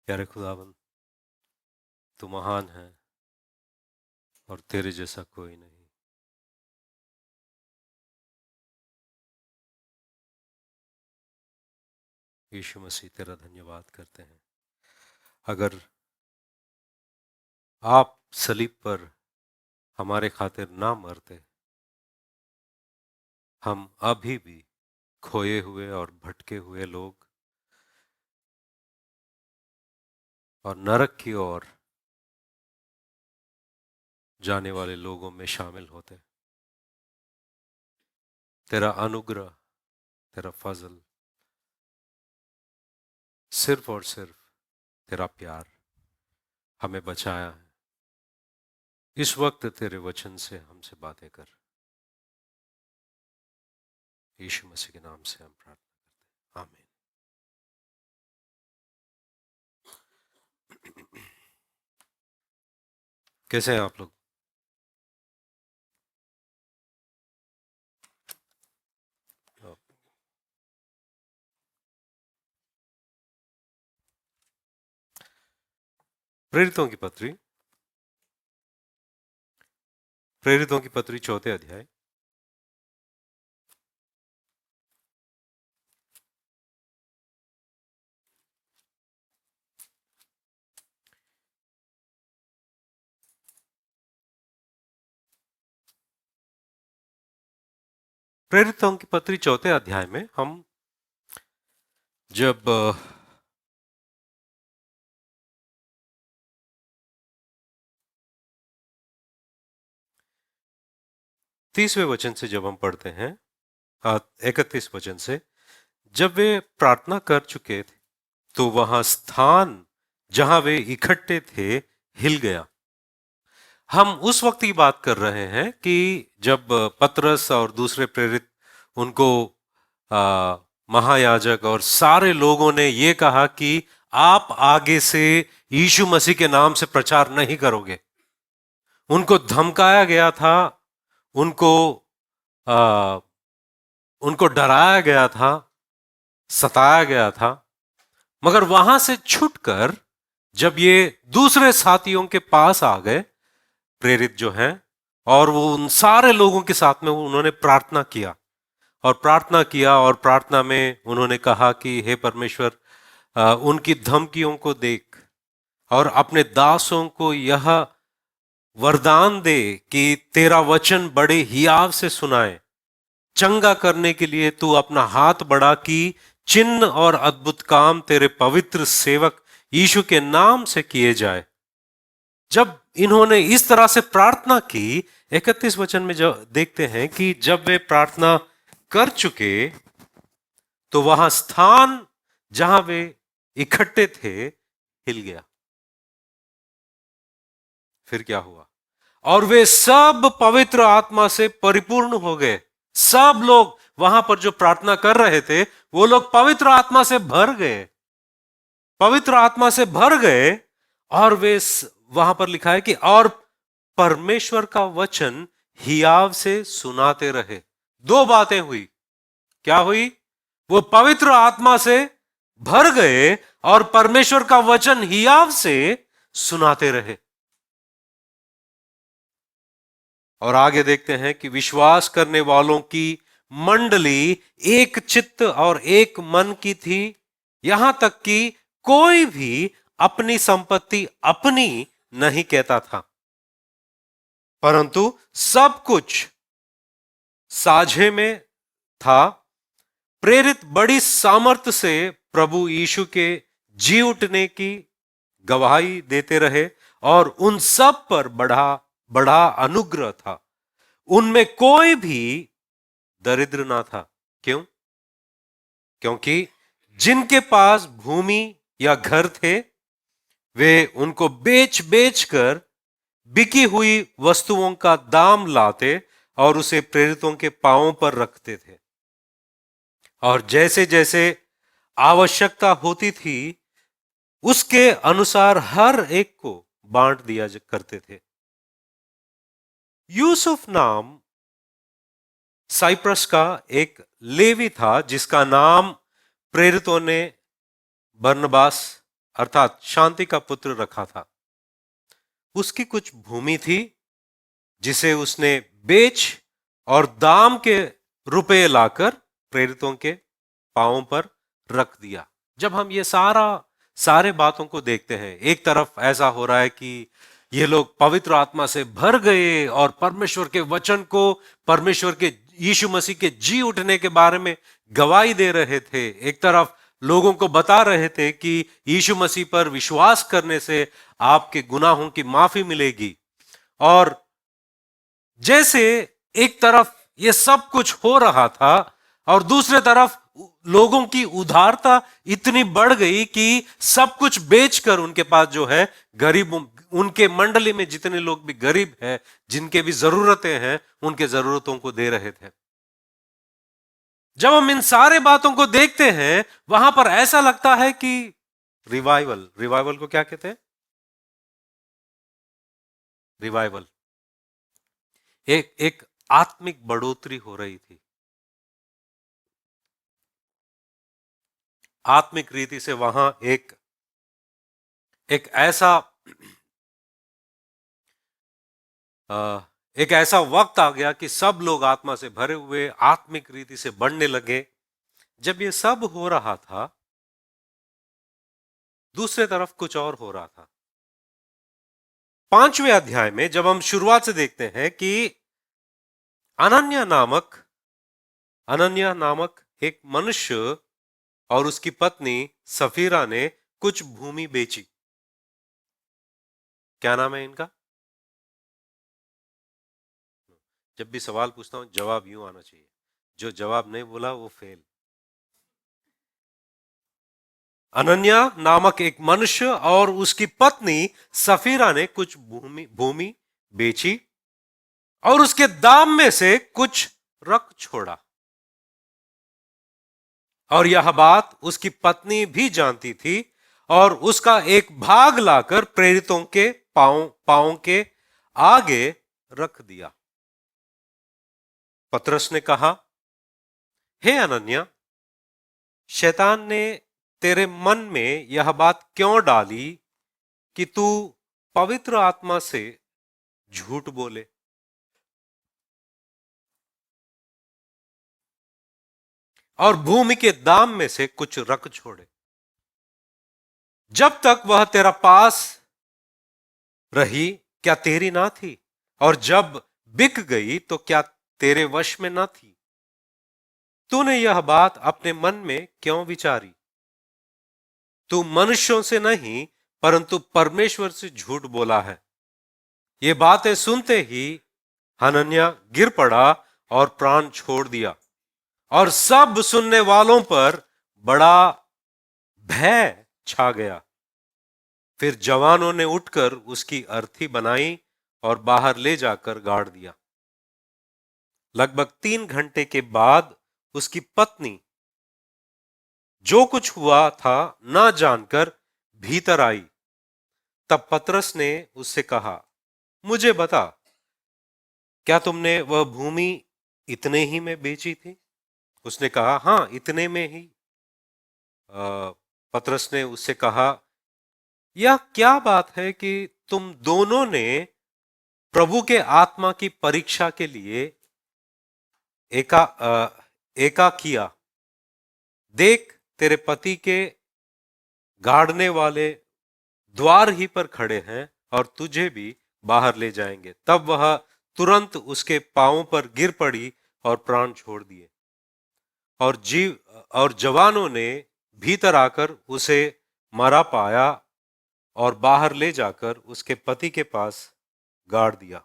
प्यारे खुदावन, तू महान है और तेरे जैसा कोई नहीं। यीशु मसीह तेरा धन्यवाद करते हैं। अगर आप सलीब पर हमारे खातिर ना मरते, हम अभी भी खोए हुए और भटके हुए लोग और नरक की ओर जाने वाले लोगों में शामिल होते। तेरा अनुग्रह, तेरा फजल, सिर्फ और सिर्फ तेरा प्यार हमें बचाया है। इस वक्त तेरे वचन से हमसे बातें कर। यीशु मसीह के नाम से हम प्रार्थना करते हैं, आमीन। कैसे हैं आप लोग? प्रेरितों की पत्री, प्रेरितों की पत्री 4 अध्याय। प्रेरितों की पत्री 4 अध्याय में हम जब 30वें वचन से जब हम पढ़ते हैं, 31 वचन से, जब वे प्रार्थना कर चुके थे तो वहां स्थान जहां वे इकट्ठे थे हिल गया। हम उस वक्त की बात कर रहे हैं कि जब पतरस और दूसरे प्रेरित उनको आ, महायाजक और सारे लोगों ने ये कहा कि आप आगे से यीशु मसीह के नाम से प्रचार नहीं करोगे। उनको धमकाया गया था, उनको आ, उनको डराया गया था, सताया गया था। मगर वहां से छुटकर जब ये दूसरे साथियों के पास आ गए, प्रेरित जो हैं, और वो उन सारे लोगों के साथ में उन्होंने प्रार्थना किया और प्रार्थना में उन्होंने कहा कि हे परमेश्वर, उनकी धमकियों को देख और अपने दासों को यह वरदान दे कि तेरा वचन बड़े हियाव से सुनाए। चंगा करने के लिए तू अपना हाथ बढ़ा कि चिन्ह और अद्भुत काम तेरे पवित्र सेवक यीशु के नाम से किए जाए। जब इन्होंने इस तरह से प्रार्थना की, 31 वचन में जो देखते हैं कि जब वे प्रार्थना कर चुके तो वहां स्थान जहां वे इकट्ठे थे हिल गया। फिर क्या हुआ? और वे सब पवित्र आत्मा से परिपूर्ण हो गए। सब लोग वहां पर जो प्रार्थना कर रहे थे वो लोग पवित्र आत्मा से भर गए, पवित्र आत्मा से भर गए। और वे वहां पर लिखा है कि और परमेश्वर का वचन हियाव से सुनाते रहे। दो बातें हुई। क्या हुई? वो पवित्र आत्मा से भर गए और परमेश्वर का वचन हियाव से सुनाते रहे। और आगे देखते हैं कि विश्वास करने वालों की मंडली एक चित्त और एक मन की थी, यहां तक कि कोई भी अपनी संपत्ति अपनी नहीं कहता था, परंतु सब कुछ साझे में था। प्रेरित बड़ी सामर्थ्य से प्रभु यीशु के जी उठने की गवाही देते रहे और उन सब पर बड़ा बड़ा अनुग्रह था। उनमें कोई भी दरिद्र ना था। क्यों? क्योंकि जिनके पास भूमि या घर थे वे उनको बेच बेच कर बिकी हुई वस्तुओं का दाम लाते और उसे प्रेरितों के पांवों पर रखते थे। और जैसे जैसे आवश्यकता होती थी उसके अनुसार हर एक को बांट दिया करते थे। यूसुफ नाम साइप्रस का एक लेवी था जिसका नाम प्रेरितों ने बरनबास अर्थात शांति का पुत्र रखा था। उसकी कुछ भूमि थी जिसे उसने बेच और दाम के रुपए लाकर प्रेरितों के पांवों पर रख दिया। जब हम ये सारे बातों को देखते हैं, एक तरफ ऐसा हो रहा है कि ये लोग पवित्र आत्मा से भर गए और परमेश्वर के वचन को, परमेश्वर के यीशु मसीह के जी उठने के बारे में गवाही दे रहे थे। एक तरफ लोगों को बता रहे थे कि यीशु मसीह पर विश्वास करने से आपके गुनाहों की माफी मिलेगी। और जैसे एक तरफ ये सब कुछ हो रहा था और दूसरे तरफ लोगों की उदारता इतनी बढ़ गई कि सब कुछ बेचकर उनके पास जो है गरीब, उनके मंडली में जितने लोग भी गरीब हैं, जिनके भी जरूरतें हैं, उनके जरूरतों को दे रहे थे। जब हम इन सारे बातों को देखते हैं, वहां पर ऐसा लगता है कि रिवाइवल को क्या कहते हैं? रिवाइवल, एक आत्मिक बढ़ोतरी हो रही थी। आत्मिक रीति से वहां एक ऐसा वक्त आ गया कि सब लोग आत्मा से भरे हुए आत्मिक रीति से बढ़ने लगे। जब ये सब हो रहा था, दूसरे तरफ कुछ और हो रहा था। 5वें अध्याय में जब हम शुरुआत से देखते हैं कि अनन्या नामक एक मनुष्य और उसकी पत्नी सफीरा ने कुछ भूमि बेची। क्या नाम है इनका? जब भी सवाल पूछता हूं जवाब यूं आना चाहिए, जो जवाब नहीं बोला वो फेल। अनन्या नामक एक मनुष्य और उसकी पत्नी सफीरा ने कुछ भूमि बेची और उसके दाम में से कुछ रख छोड़ा। और यह बात उसकी पत्नी भी जानती थी और उसका एक भाग लाकर प्रेरितों के पांव के आगे रख दिया। पतरस ने कहा, हे अनन्या, शैतान ने तेरे मन में यह बात क्यों डाली कि तू पवित्र आत्मा से झूठ बोले और भूमि के दाम में से कुछ रख छोड़े? जब तक वह तेरा पास रही क्या तेरी ना थी? और जब बिक गई तो क्या तेरे वश में ना थी? तूने यह बात अपने मन में क्यों विचारी? तू मनुष्यों से नहीं परंतु परमेश्वर से झूठ बोला है। ये बातें सुनते ही हनन्या गिर पड़ा और प्राण छोड़ दिया और सब सुनने वालों पर बड़ा भय छा गया। फिर जवानों ने उठकर उसकी अर्थी बनाई और बाहर ले जाकर गाड़ दिया। लगभग 3 घंटे के बाद उसकी पत्नी जो कुछ हुआ था ना जानकर भीतर आई। तब पतरस ने उससे कहा, मुझे बता, क्या तुमने वह भूमि इतने ही में बेची थी? उसने कहा, हाँ, इतने में ही। पतरस ने उससे कहा, यह क्या बात है कि तुम दोनों ने प्रभु के आत्मा की परीक्षा के लिए एका किया। देख, तेरे पति के गाड़ने वाले द्वार ही पर खड़े हैं और तुझे भी बाहर ले जाएंगे। तब वह तुरंत उसके पांवों पर गिर पड़ी और प्राण छोड़ दिए। और जवानों ने भीतर आकर उसे मरा पाया और बाहर ले जाकर उसके पति के पास गाड़ दिया।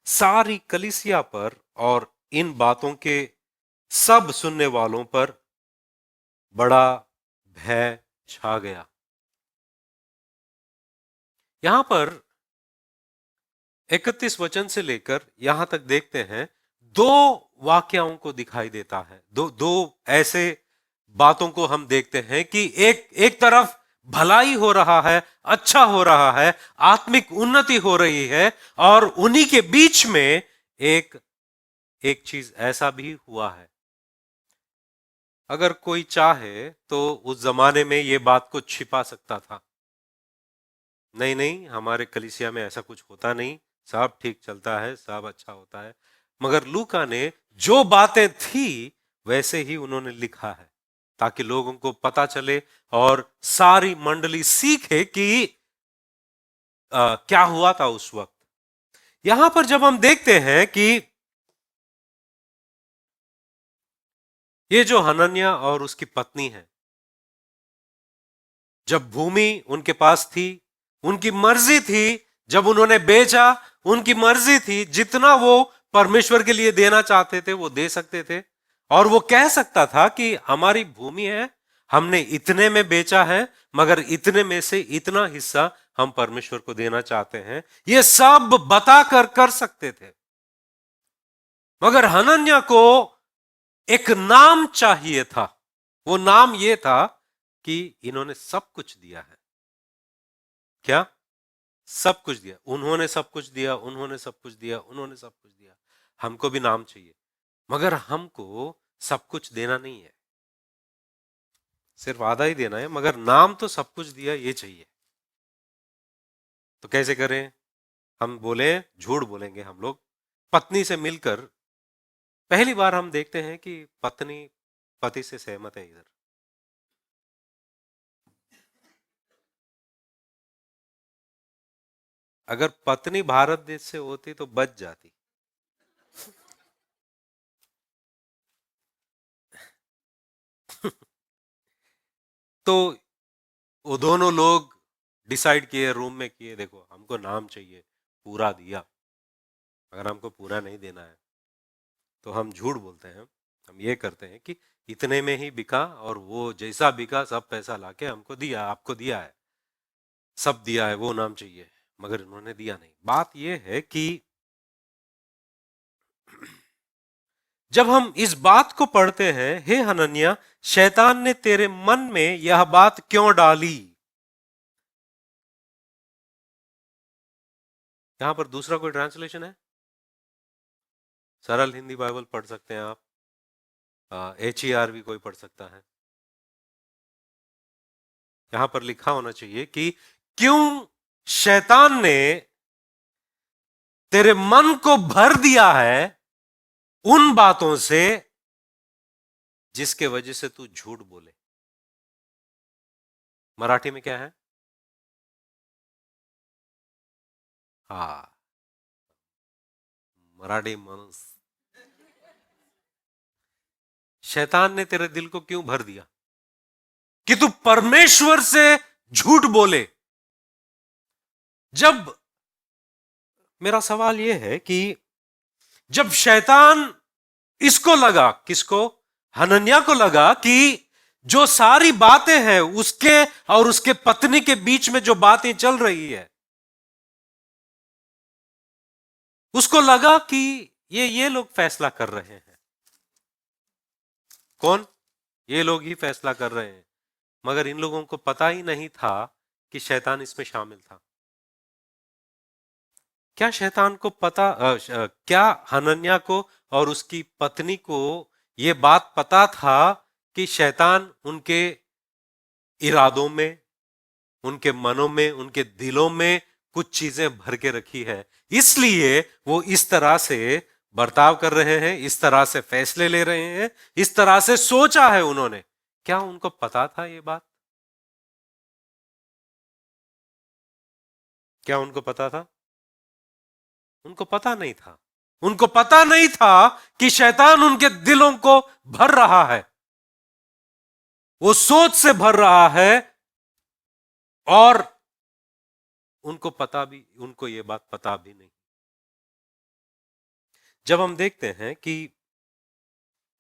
सारी कलीसिया पर और इन बातों के सब सुनने वालों पर बड़ा भय छा गया। यहां पर 31 वचन से लेकर यहां तक देखते हैं, 2 वाक्यों को दिखाई देता है। दो ऐसे बातों को हम देखते हैं कि एक तरफ भलाई हो रहा है, अच्छा हो रहा है, आत्मिक उन्नति हो रही है, और उन्हीं के बीच में एक चीज ऐसा भी हुआ है। अगर कोई चाहे तो उस जमाने में ये बात को छिपा सकता था, नहीं नहीं हमारे कलीसिया में ऐसा कुछ होता नहीं, सब ठीक चलता है, सब अच्छा होता है। मगर लूका ने जो बातें थी वैसे ही उन्होंने लिखा है, ताकि लोगों को पता चले और सारी मंडली सीखे कि क्या हुआ था उस वक्त। यहां पर जब हम देखते हैं कि ये जो हनन्या और उसकी पत्नी है, जब भूमि उनके पास थी, उनकी मर्जी थी, जब उन्होंने बेचा, उनकी मर्जी थी, जितना वो परमेश्वर के लिए देना चाहते थे वो दे सकते थे। और वो कह सकता था कि हमारी भूमि है, हमने इतने में बेचा है, मगर इतने में से इतना हिस्सा हम परमेश्वर को देना चाहते हैं, ये सब बताकर कर सकते थे। मगर हनन्या को एक नाम चाहिए था। वो नाम ये था कि इन्होंने सब कुछ दिया है। क्या? सब कुछ दिया, उन्होंने सब कुछ दिया, उन्होंने सब कुछ दिया, उन्होंने सब कुछ दिया। हमको भी नाम चाहिए, मगर हमको सब कुछ देना नहीं है, सिर्फ आधा ही देना है, मगर नाम तो सब कुछ दिया ये चाहिए। तो कैसे करें? हम बोले, झूठ बोलेंगे हम लोग। पत्नी से मिलकर पहली बार हम देखते हैं कि पत्नी पति से सहमत है। इधर अगर पत्नी भारत देश से होती तो बच जाती। तो वो दोनों लोग डिसाइड किए, रूम में किए, देखो हमको नाम चाहिए, पूरा दिया। अगर हमको पूरा नहीं देना है तो हम झूठ बोलते हैं, हम ये करते हैं कि इतने में ही बिका, और वो जैसा बिका सब पैसा लाके हमको दिया, आपको दिया है, सब दिया है, वो नाम चाहिए। मगर इन्होंने दिया नहीं। बात यह है कि जब हम इस बात को पढ़ते हैं, हे हनन्या, शैतान ने तेरे मन में यह बात क्यों डाली। यहां पर दूसरा कोई ट्रांसलेशन है? सरल हिंदी बाइबल पढ़ सकते हैं आप, HER भी कोई पढ़ सकता है। यहां पर लिखा होना चाहिए कि क्यों शैतान ने तेरे मन को भर दिया है उन बातों से जिसके वजह से तू झूठ बोले। मराठी में क्या है? हाँ, मराठी माणूस। शैतान ने तेरे दिल को क्यों भर दिया कि तू परमेश्वर से झूठ बोले। जब मेरा सवाल यह है कि जब शैतान, इसको लगा, किसको? हनन्या को लगा कि जो सारी बातें हैं उसके और उसके पत्नी के बीच में जो बातें चल रही है, उसको लगा कि ये लोग फैसला कर रहे हैं। कौन? ये लोग ही फैसला कर रहे हैं। मगर इन लोगों को पता ही नहीं था कि शैतान इसमें शामिल था। क्या शैतान को पता, क्या हनन्या को और उसकी पत्नी को यह बात पता था कि शैतान उनके इरादों में, उनके मनों में, उनके दिलों में कुछ चीजें भर के रखी है, इसलिए वो इस तरह से बर्ताव कर रहे हैं, इस तरह से फैसले ले रहे हैं, इस तरह से सोचा है उन्होंने? क्या उनको पता था ये बात? क्या उनको पता था? उनको पता नहीं था। उनको पता नहीं था कि शैतान उनके दिलों को भर रहा है, वो सोच से भर रहा है। और उनको पता भी, उनको ये बात पता भी नहीं। जब हम देखते हैं कि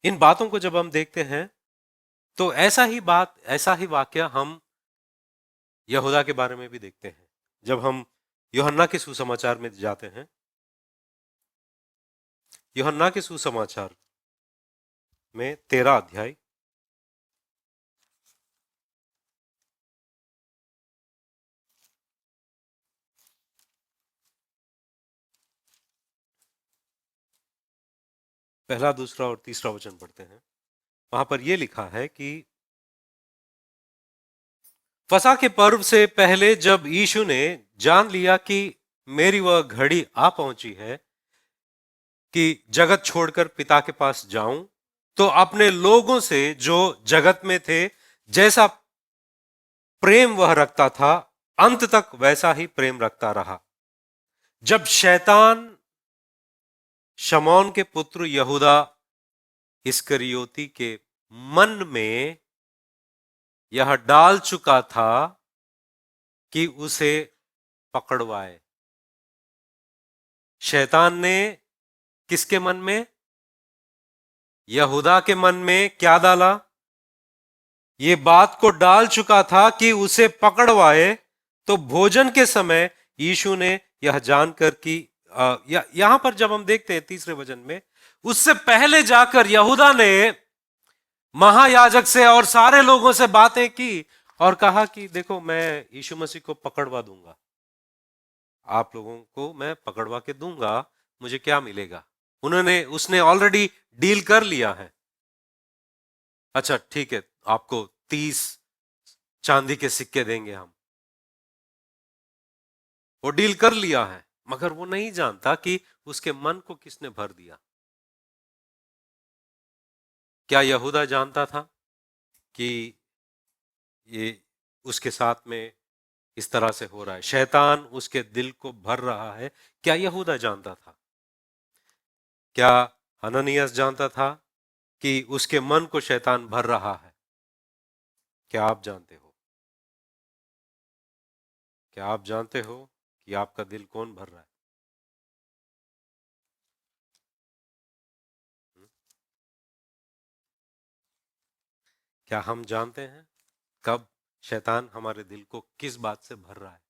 इन बातों को जब हम देखते हैं, तो ऐसा ही वाक्य हम यहूदा के बारे में भी देखते हैं। जब हम यूहन्ना के सुसमाचार में जाते हैं, यूहन्ना के सुसमाचार में 13 अध्याय, पहला, दूसरा और तीसरा वचन पढ़ते हैं। वहां पर यह लिखा है कि फसह के पर्व से पहले जब यीशु ने जान लिया कि मेरी वह घड़ी आ पहुंची है कि जगत छोड़कर पिता के पास जाऊं, तो अपने लोगों से जो जगत में थे जैसा प्रेम वह रखता था, अंत तक वैसा ही प्रेम रखता रहा। जब शैतान शमौन के पुत्र यहूदा इस्करियोती के मन में यह डाल चुका था कि उसे पकड़वाए, शैतान ने किसके मन में? यहूदा के मन में क्या डाला? ये बात को डाल चुका था कि उसे पकड़वाए। तो भोजन के समय यीशु ने यह जानकर कि यहां पर जब हम देखते हैं तीसरे वचन में, उससे पहले जाकर यहूदा ने महायाजक से और सारे लोगों से बातें की और कहा कि देखो, मैं यीशु मसीह को पकड़वा दूंगा, आप लोगों को मैं पकड़वा के दूंगा, मुझे क्या मिलेगा? उसने ऑलरेडी डील कर लिया है। अच्छा ठीक है, आपको 30 चांदी के सिक्के देंगे हम, वो डील कर लिया है। मगर वो नहीं जानता कि उसके मन को किसने भर दिया। क्या यहूदा जानता था कि ये उसके साथ में इस तरह से हो रहा है, शैतान उसके दिल को भर रहा है? क्या यहूदा जानता था? क्या हननियास जानता था कि उसके मन को शैतान भर रहा है? क्या आप जानते हो? क्या आप जानते हो कि आपका दिल कौन भर रहा है? क्या हम जानते हैं कब शैतान हमारे दिल को किस बात से भर रहा है?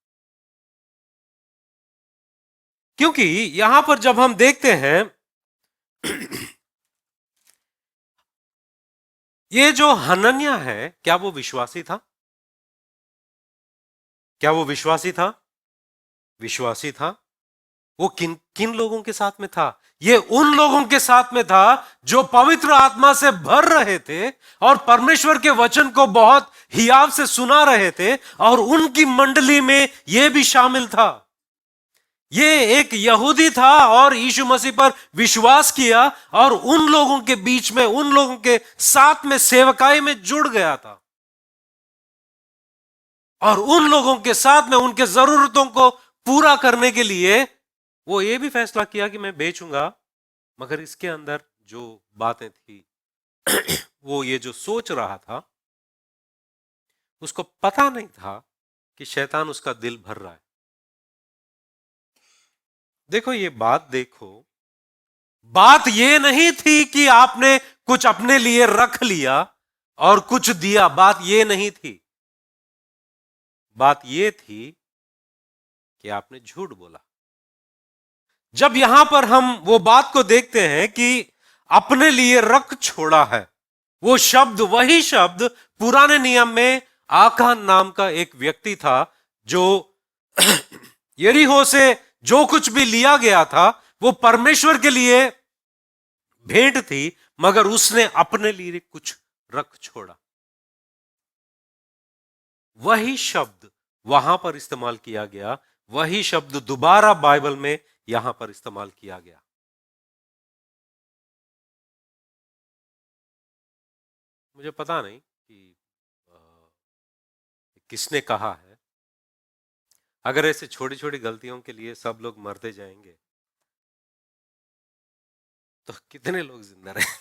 क्योंकि यहां पर जब हम देखते हैं ये जो हनन्या है, क्या वो विश्वासी था? क्या वो विश्वासी था? विश्वासी था। वो किन किन लोगों के साथ में था? ये उन लोगों के साथ में था जो पवित्र आत्मा से भर रहे थे और परमेश्वर के वचन को बहुत हियाव से सुना रहे थे, और उनकी मंडली में ये भी शामिल था। ये एक यहूदी था और यीशु मसीह पर विश्वास किया और उन लोगों के बीच में, उन लोगों के साथ में सेवकाई में जुड़ गया था, और उन लोगों के साथ में उनके जरूरतों को पूरा करने के लिए वो ये भी फैसला किया कि मैं बेचूंगा। मगर इसके अंदर जो बातें थी वो ये जो सोच रहा था, उसको पता नहीं था कि शैतान उसका दिल भर रहा है। देखो ये बात देखो, बात ये नहीं थी कि आपने कुछ अपने लिए रख लिया और कुछ दिया, बात ये नहीं थी। बात ये थी कि आपने झूठ बोला। जब यहां पर हम वो बात को देखते हैं कि अपने लिए रख छोड़ा है, वो शब्द, वही शब्द पुराने नियम में आकान नाम का एक व्यक्ति था जो यरीहो से जो कुछ भी लिया गया था वो परमेश्वर के लिए भेंट थी, मगर उसने अपने लिए कुछ रख छोड़ा। वही शब्द वहां पर इस्तेमाल किया गया, वही शब्द दोबारा बाइबल में यहां पर इस्तेमाल किया गया। मुझे पता नहीं कि किसने कहा है, अगर ऐसे छोटी छोटी गलतियों के लिए सब लोग मरते जाएंगे तो कितने लोग जिंदा रहेंगे?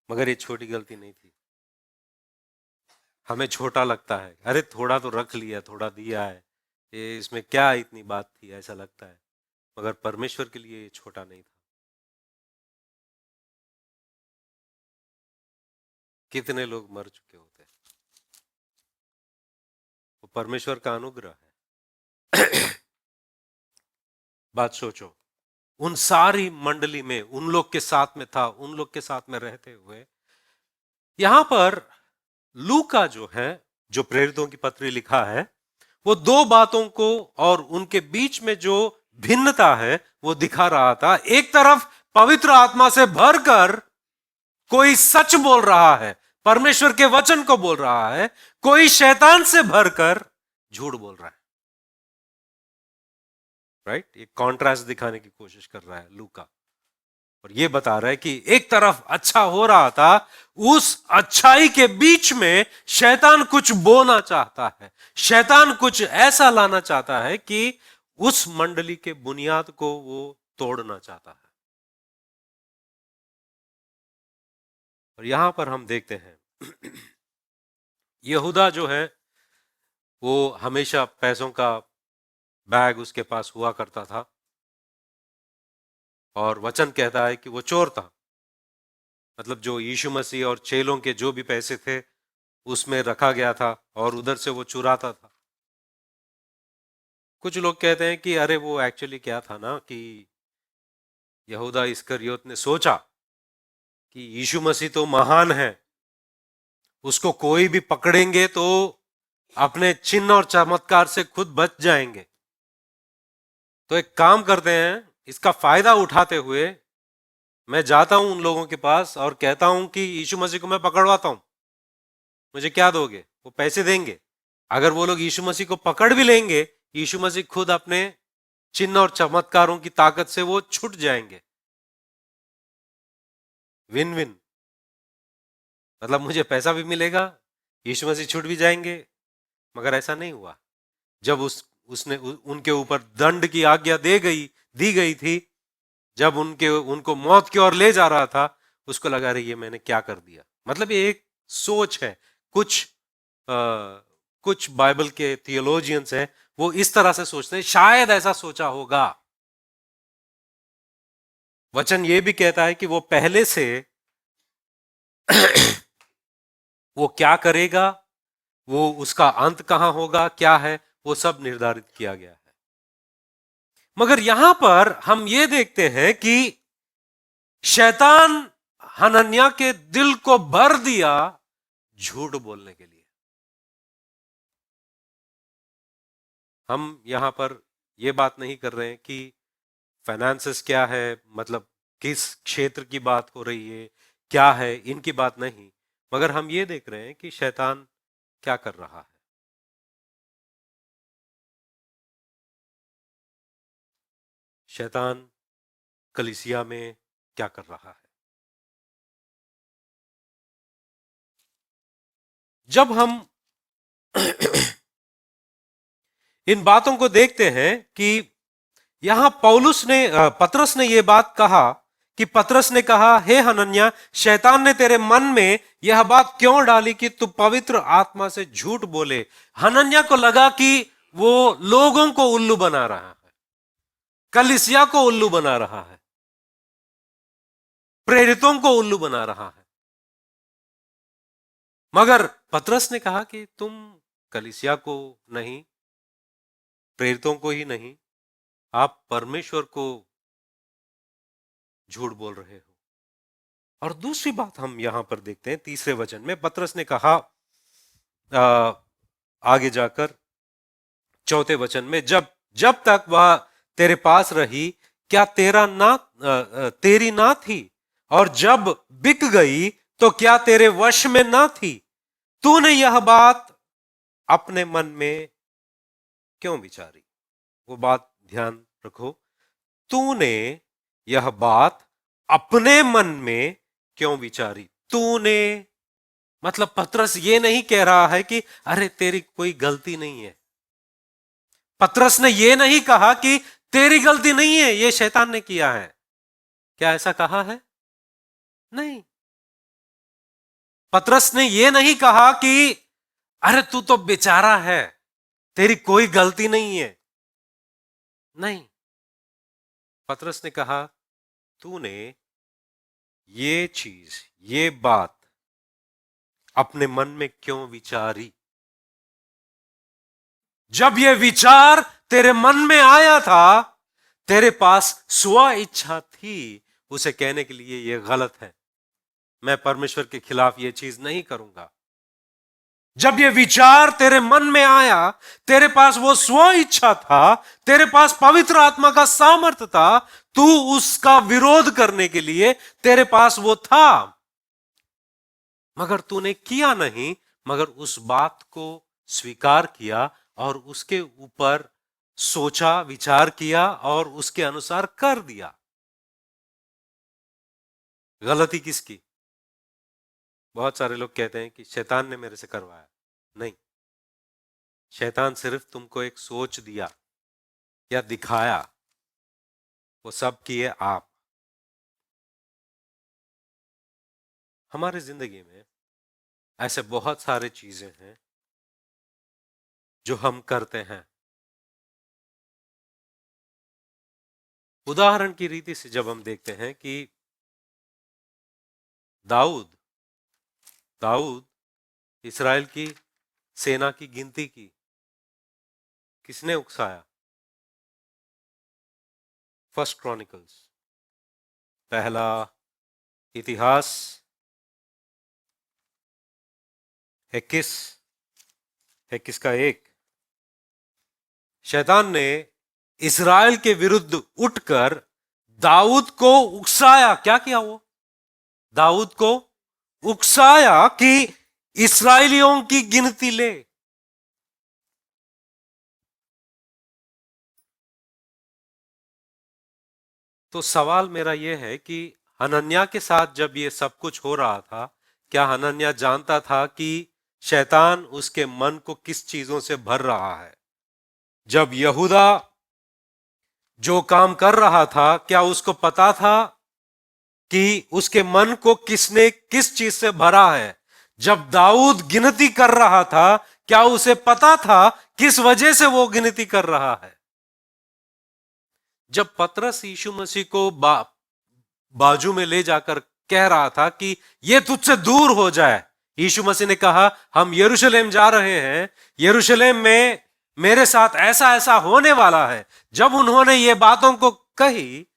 मगर ये छोटी गलती नहीं थी। हमें छोटा लगता है, अरे थोड़ा तो रख लिया, थोड़ा दिया है, ये इसमें क्या इतनी बात थी, ऐसा लगता है। मगर परमेश्वर के लिए ये छोटा नहीं था। कितने लोग मर चुके होते, वो परमेश्वर का अनुग्रह है। बात सोचो, उन सारी मंडली में उन लोग के साथ में था, उन लोग के साथ में रहते हुए यहां पर लूका जो है, जो प्रेरितों की पत्री लिखा है, वो दो बातों को और उनके बीच में जो भिन्नता है वो दिखा रहा था। एक तरफ पवित्र आत्मा से भरकर कोई सच बोल रहा है, परमेश्वर के वचन को बोल रहा है, कोई शैतान से भरकर झूठ बोल रहा है। राइट? एक कॉन्ट्रास्ट दिखाने की कोशिश कर रहा है लूका, और ये बता रहा है कि एक तरफ अच्छा हो रहा था, उस अच्छाई के बीच में शैतान कुछ बोना चाहता है, शैतान कुछ ऐसा लाना चाहता है कि उस मंडली के बुनियाद को वो तोड़ना चाहता है। और यहां पर हम देखते हैं यहूदा जो है वो हमेशा पैसों का बैग उसके पास हुआ करता था, और वचन कहता है कि वो चोर था। मतलब जो यीशु मसीह और चेलों के जो भी पैसे थे उसमें रखा गया था और उधर से वो चुराता था। कुछ लोग कहते हैं कि अरे वो एक्चुअली क्या था ना कि यहूदा इस्करियोत ने सोचा कि यीशु मसीह तो महान है, उसको कोई भी पकड़ेंगे तो अपने चिन्ह और चमत्कार से खुद बच जाएंगे, तो एक काम करते हैं, इसका फायदा उठाते हुए मैं जाता हूं उन लोगों के पास और कहता हूं कि यीशु मसीह को मैं पकड़वाता हूं, मुझे क्या दोगे? वो पैसे देंगे। अगर वो लोग यीशु मसीह को पकड़ भी लेंगे, यीशु मसीह खुद अपने चिन्ह और चमत्कारों की ताकत से वो छूट जाएंगे। विन विन, मतलब मुझे पैसा भी मिलेगा, यीशु मसीह छूट भी जाएंगे। मगर ऐसा नहीं हुआ। जब उसने उनके ऊपर दंड की आज्ञा दी गई थी, जब उनको मौत की ओर ले जा रहा था, उसको लगा रही है मैंने क्या कर दिया। मतलब ये एक सोच है। कुछ बाइबल के थियोलॉजियंस हैं, वो इस तरह से सोचते हैं, शायद ऐसा सोचा होगा। वचन ये भी कहता है कि वो पहले से वो क्या करेगा, वो उसका अंत कहां होगा, क्या है, वो सब निर्धारित किया गया है। मगर यहां पर हम ये देखते हैं कि शैतान हनन्याह के दिल को भर दिया झूठ बोलने के लिए। हम यहां पर यह बात नहीं कर रहे हैं कि फाइनेंसेस क्या है, मतलब किस क्षेत्र की बात हो रही है, क्या है, इनकी बात नहीं, मगर हम ये देख रहे हैं कि शैतान क्या कर रहा है। शैतान कलीसिया में क्या कर रहा है। जब हम इन बातों को देखते हैं कि यहां पतरस ने यह बात कहा कि पतरस ने कहा, हे हनन्याह, शैतान ने तेरे मन में यह बात क्यों डाली कि तू पवित्र आत्मा से झूठ बोले। हनन्याह को लगा कि वो लोगों को उल्लू बना रहा है, कलीसिया को उल्लू बना रहा है, प्रेरितों को उल्लू बना रहा है। मगर पतरस ने कहा कि तुम कलीसिया को नहीं, प्रेरितों को ही नहीं, आप परमेश्वर को झूठ बोल रहे हो। और दूसरी बात हम यहां पर देखते हैं, तीसरे वचन में पतरस ने कहा आगे जाकर चौथे वचन में, जब तक वह तेरे पास रही, क्या तेरी ना थी? और जब बिक गई तो क्या तेरे वश में ना थी? तूने यह बात अपने मन में क्यों विचारी? वो बात ध्यान रखो, तूने यह बात अपने मन में क्यों विचारी? तूने मतलब पतरस ये नहीं कह रहा है कि अरे तेरी कोई गलती नहीं है। पतरस ने ये नहीं कहा कि तेरी गलती नहीं है, ये शैतान ने किया है। क्या ऐसा कहा है? नहीं। पतरस ने ये नहीं कहा कि अरे तू तो बेचारा है, तेरी कोई गलती नहीं है। नहीं, पतरस ने कहा तूने ये चीज, ये बात अपने मन में क्यों विचारी? जब ये विचार तेरे मन में आया था, तेरे पास स्व इच्छा थी उसे कहने के लिए ये गलत है, मैं परमेश्वर के खिलाफ ये चीज नहीं करूंगा। जब ये विचार तेरे मन में आया, तेरे पास वो स्व इच्छा था, तेरे पास पवित्र आत्मा का सामर्थ्य था, तू उसका विरोध करने के लिए तेरे पास वो था। मगर तूने किया नहीं, मगर उस बात को स्वीकार किया और उसके ऊपर सोचा, विचार किया और उसके अनुसार कर दिया। गलती किसकी? बहुत सारे लोग कहते हैं कि शैतान ने मेरे से करवाया। नहीं, शैतान सिर्फ तुमको एक सोच दिया या दिखाया, वो सब किए आप। हमारे जिंदगी में ऐसे बहुत सारे चीजें हैं जो हम करते हैं। उदाहरण की रीति से जब हम देखते हैं कि दाऊद दाऊद इस्राएल की सेना की गिनती की, किसने उकसाया? फर्स्ट क्रॉनिकल्स, पहला इतिहास 21 का 1। शैतान ने इस्राएल के विरुद्ध उठकर दाऊद को उकसाया। क्या किया वो? दाऊद को उकसाया कि इस्राएलियों की गिनती ले। तो सवाल मेरा यह है कि हनन्याह के साथ जब ये सब कुछ हो रहा था, क्या हनन्याह जानता था कि शैतान उसके मन को किस चीजों से भर रहा है? जब यहूदा जो काम कर रहा था, क्या उसको पता था कि उसके मन को किसने किस चीज से भरा है? जब दाऊद गिनती कर रहा था, क्या उसे पता था किस वजह से वो गिनती कर रहा है? जब पतरस यीशु मसीह को बाजू में ले जाकर कह रहा था कि ये तुझसे दूर हो जाए, यीशु मसीह ने कहा हम यरूशलेम जा रहे हैं, यरूशलेम में मेरे साथ ऐसा ऐसा होने वाला है। जब उन्होंने ये बातों को कही,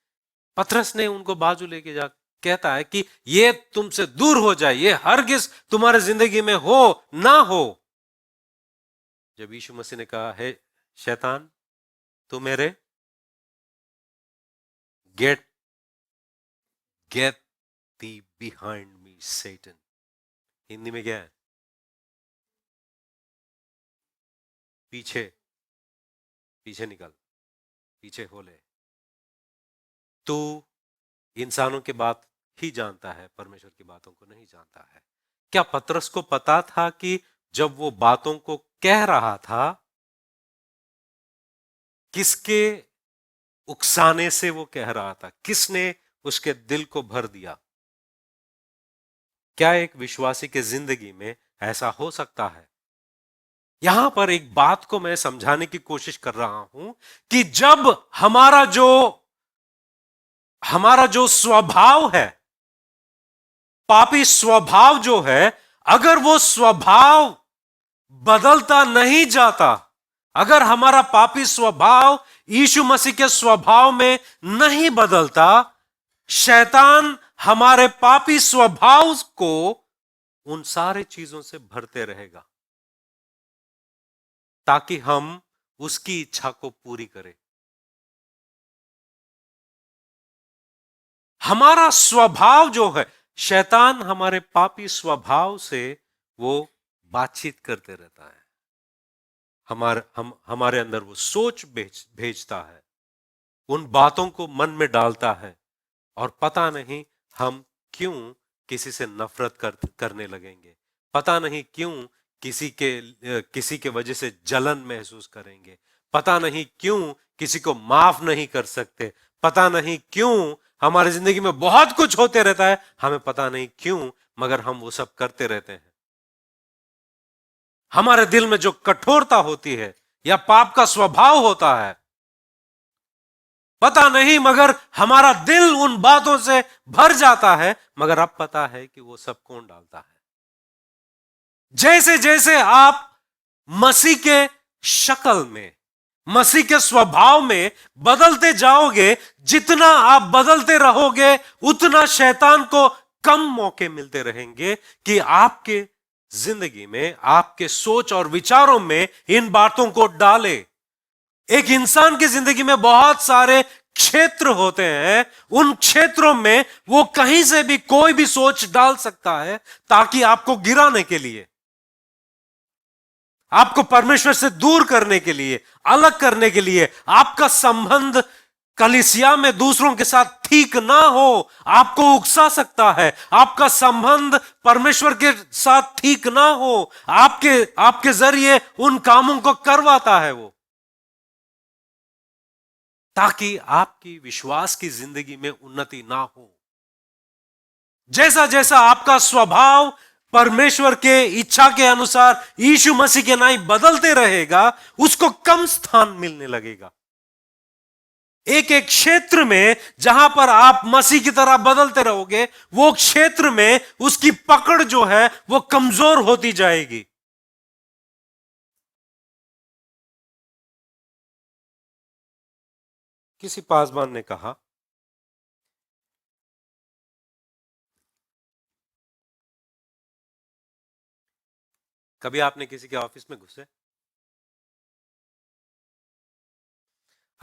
पतरस ने उनको बाजू लेके जा कहता है कि ये तुमसे दूर हो जाए, ये हरगिज तुम्हारे जिंदगी में हो ना हो। जब यीशु मसीह ने कहा है शैतान तू मेरे get thee behind me Satan, Hindi में क्या है? पीछे पीछे निकल, पीछे हो ले। तू इंसानों की बात ही जानता है, परमेश्वर की बातों को नहीं जानता है। क्या पतरस को पता था कि जब वो बातों को कह रहा था, किसके उकसाने से वो कह रहा था? किसने उसके दिल को भर दिया? क्या एक विश्वासी के जिंदगी में ऐसा हो सकता है? यहां पर एक बात को मैं समझाने की कोशिश कर रहा हूं कि जब हमारा जो स्वभाव है, पापी स्वभाव जो है, अगर वो स्वभाव बदलता नहीं जाता, अगर हमारा पापी स्वभाव यीशु मसीह के स्वभाव में नहीं बदलता, शैतान हमारे पापी स्वभाव को उन सारे चीजों से भरते रहेगा ताकि हम उसकी इच्छा को पूरी करें। हमारा स्वभाव जो है, शैतान हमारे पापी स्वभाव से वो बातचीत करते रहता है। हमारे अंदर वो सोच भेजता है, उन बातों को मन में डालता है, और पता नहीं हम क्यों किसी से नफरत करने लगेंगे, पता नहीं क्यों किसी के वजह से जलन महसूस करेंगे, पता नहीं क्यों किसी को माफ नहीं कर सकते, पता नहीं क्यों हमारी जिंदगी में बहुत कुछ होते रहता है, हमें पता नहीं क्यों, मगर हम वो सब करते रहते हैं। हमारे दिल में जो कठोरता होती है या पाप का स्वभाव होता है, पता नहीं, मगर हमारा दिल उन बातों से भर जाता है। मगर अब पता है कि वो सब कौन डालता है। जैसे जैसे आप मसीह के शक्ल में, मसीह के स्वभाव में बदलते जाओगे, जितना आप बदलते रहोगे, उतना शैतान को कम मौके मिलते रहेंगे कि आपके जिंदगी में, आपके सोच और विचारों में इन बातों को डाले। एक इंसान की जिंदगी में बहुत सारे क्षेत्र होते हैं, उन क्षेत्रों में वो कहीं से भी कोई भी सोच डाल सकता है ताकि आपको गिराने के लिए, आपको परमेश्वर से दूर करने के लिए, अलग करने के लिए, आपका संबंध कलीसिया में दूसरों के साथ ठीक ना हो, आपको उकसा सकता है। आपका संबंध परमेश्वर के साथ ठीक ना हो, आपके जरिए उन कामों को करवाता है वो, ताकि आपकी विश्वास की जिंदगी में उन्नति ना हो। जैसा जैसा आपका स्वभाव परमेश्वर के इच्छा के अनुसार यीशु मसीह के नाई बदलते रहेगा, उसको कम स्थान मिलने लगेगा। एक एक क्षेत्र में जहां पर आप मसीह की तरह बदलते रहोगे, वो क्षेत्र में उसकी पकड़ जो है वो कमजोर होती जाएगी। किसी पासवान ने कहा, कभी आपने किसी के ऑफिस में घुसे?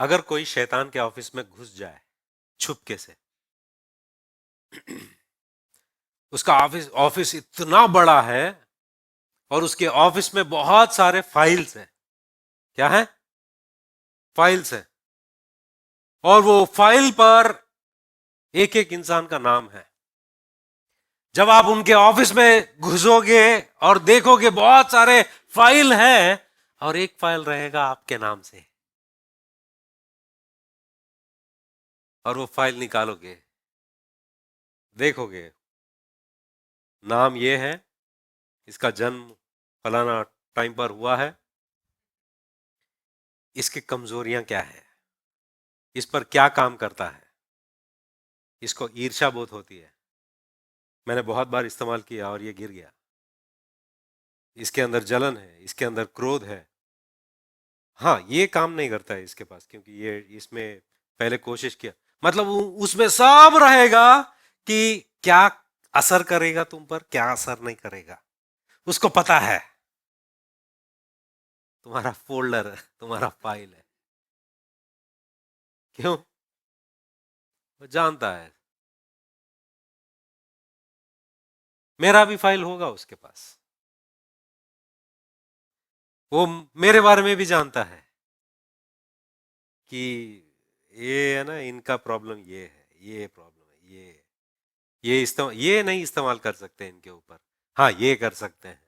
अगर कोई शैतान के ऑफिस में घुस जाए छुपके से, उसका ऑफिस इतना बड़ा है और उसके ऑफिस में बहुत सारे फाइल्स हैं। क्या है? फाइल्स हैं। और वो फाइल पर एक एक इंसान का नाम है। जब आप उनके ऑफिस में घुसोगे और देखोगे बहुत सारे फाइल हैं और एक फाइल रहेगा आपके नाम से, और वो फाइल निकालोगे, देखोगे नाम ये है, इसका जन्म फलाना टाइम पर हुआ है, इसकी कमजोरियां क्या है, इस पर क्या काम करता है, इसको ईर्ष्या बहुत होती है, मैंने बहुत बार इस्तेमाल किया और ये गिर गया, इसके अंदर जलन है, इसके अंदर क्रोध है, हाँ ये काम नहीं करता है इसके पास क्योंकि ये इसमें पहले कोशिश किया, मतलब उसमें सब रहेगा कि क्या असर करेगा तुम पर, क्या असर नहीं करेगा, उसको पता है। तुम्हारा फोल्डर है, तुम्हारा फाइल है। क्यों? वो जानता है मेरा भी फाइल होगा उसके पास, वो मेरे बारे में भी जानता है कि ये है ना, इनका प्रॉब्लम ये है, ये प्रॉब्लम है, ये नहीं इस्तेमाल कर सकते इनके ऊपर, हाँ ये कर सकते हैं।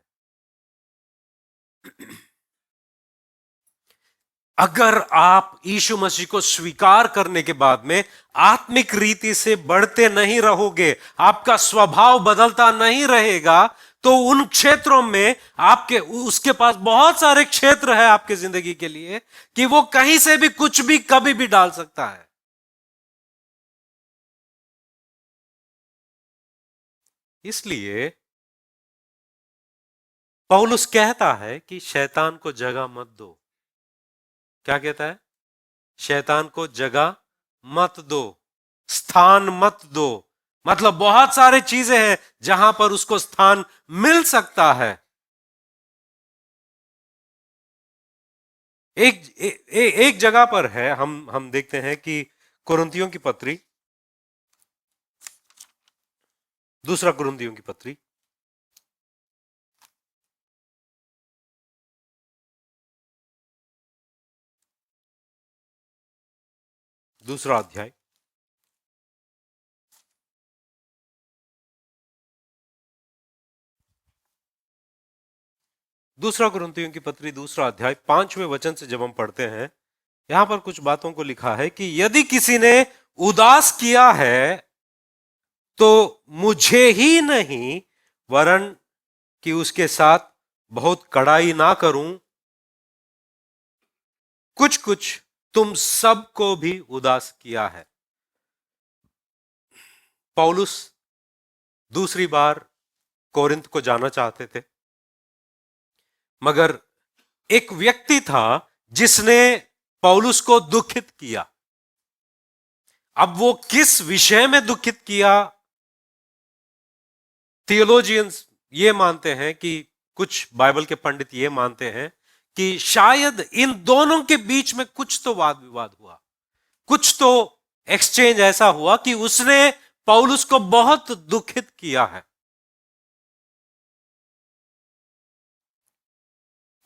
अगर आप यीशु मसीह को स्वीकार करने के बाद में आत्मिक रीति से बढ़ते नहीं रहोगे, आपका स्वभाव बदलता नहीं रहेगा, तो उन क्षेत्रों में उसके पास बहुत सारे क्षेत्र है आपके जिंदगी के लिए कि वो कहीं से भी कुछ भी कभी भी डाल सकता है। इसलिए पौलुस कहता है कि शैतान को जगह मत दो। क्या कहता है? शैतान को जगह मत दो, स्थान मत दो। मतलब बहुत सारे चीजें हैं जहां पर उसको स्थान मिल सकता है। एक जगह पर है, हम देखते हैं कि कुरिन्थियों की पत्री, दूसरा कुरिन्थियों की पत्री दूसरा अध्याय, दूसरा कुरिन्थियों की पत्री दूसरा अध्याय 5वें वचन से जब हम पढ़ते हैं, यहां पर कुछ बातों को लिखा है कि यदि किसी ने उदास किया है तो मुझे ही नहीं वरन कि उसके साथ बहुत कड़ाई ना करूं, कुछ कुछ तुम सबको भी उदास किया है। पौलुस दूसरी बार कोरिन्थ को जाना चाहते थे, मगर एक व्यक्ति था जिसने पौलुस को दुखित किया। अब वो किस विषय में दुखित किया? थियोलॉजियंस ये मानते हैं कि, कुछ बाइबल के पंडित ये मानते हैं कि शायद इन दोनों के बीच में कुछ तो वाद विवाद हुआ, कुछ तो एक्सचेंज ऐसा हुआ कि उसने पौलुस को बहुत दुखित किया है,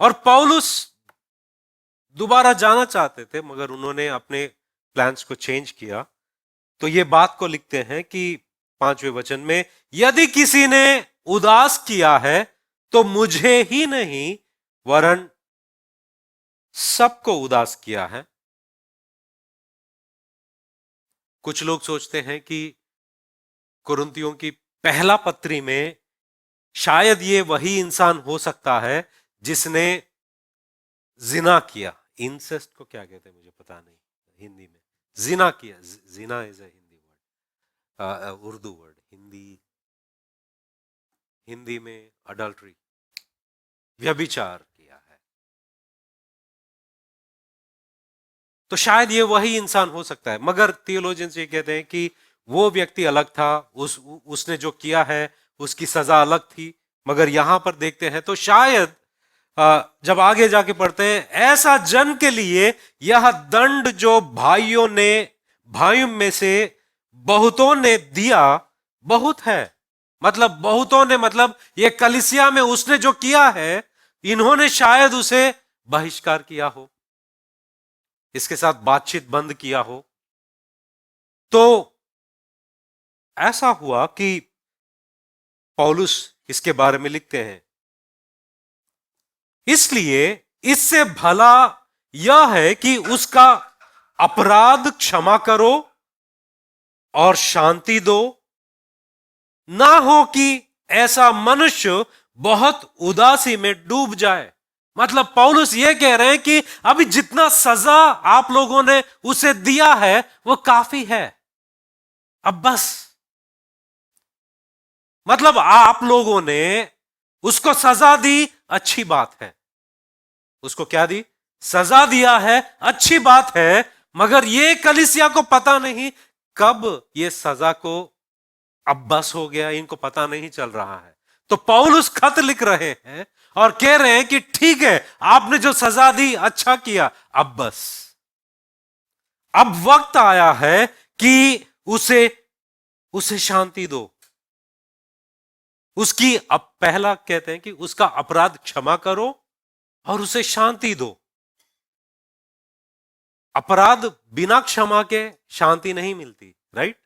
और पौलुस दोबारा जाना चाहते थे मगर उन्होंने अपने प्लान्स को चेंज किया। तो ये बात को लिखते हैं कि 5वें वचन में, यदि किसी ने उदास किया है तो मुझे ही नहीं वरन सबको उदास किया है। कुछ लोग सोचते हैं कि कुरिन्थियों की पहला पत्री में शायद ये वही इंसान हो सकता है जिसने जिना किया। इंसेस्ट को क्या कहते हैं मुझे पता नहीं हिंदी में। जिना किया, जिना is a Hindi word, Urdu word, Hindi में अडल्ट्री, व्यभिचार किया है। तो शायद ये वही इंसान हो सकता है, मगर थियोलॉजियंस ये कहते हैं कि वो व्यक्ति अलग था, उसने जो किया है उसकी सजा अलग थी। मगर यहां पर देखते हैं तो शायद जब आगे जाके पढ़ते हैं, ऐसा जन के लिए यह दंड जो भाइयों में से बहुतों ने दिया बहुत है। मतलब बहुतों ने, मतलब ये कलीसिया में उसने जो किया है, इन्होंने शायद उसे बहिष्कार किया हो, इसके साथ बातचीत बंद किया हो। तो ऐसा हुआ कि पौलुस इसके बारे में लिखते हैं, इसलिए इससे भला यह है कि उसका अपराध क्षमा करो और शांति दो, ना हो कि ऐसा मनुष्य बहुत उदासी में डूब जाए। मतलब पौलुस ये कह रहे हैं कि अभी जितना सजा आप लोगों ने उसे दिया है वो काफी है, अब बस। मतलब आप लोगों ने उसको सजा दी, अच्छी बात है। उसको क्या दी? सजा दिया है, अच्छी बात है। मगर ये कलीसिया को पता नहीं कब ये सजा को अब बस हो गया, इनको पता नहीं चल रहा है। तो पौलुस खत लिख रहे हैं और कह रहे हैं कि ठीक है, आपने जो सजा दी अच्छा किया, अब बस, अब वक्त आया है कि उसे शांति दो। उसकी, अब पहला कहते हैं कि उसका अपराध क्षमा करो और उसे शांति दो। अपराध बिना क्षमा के शांति नहीं मिलती, राइट?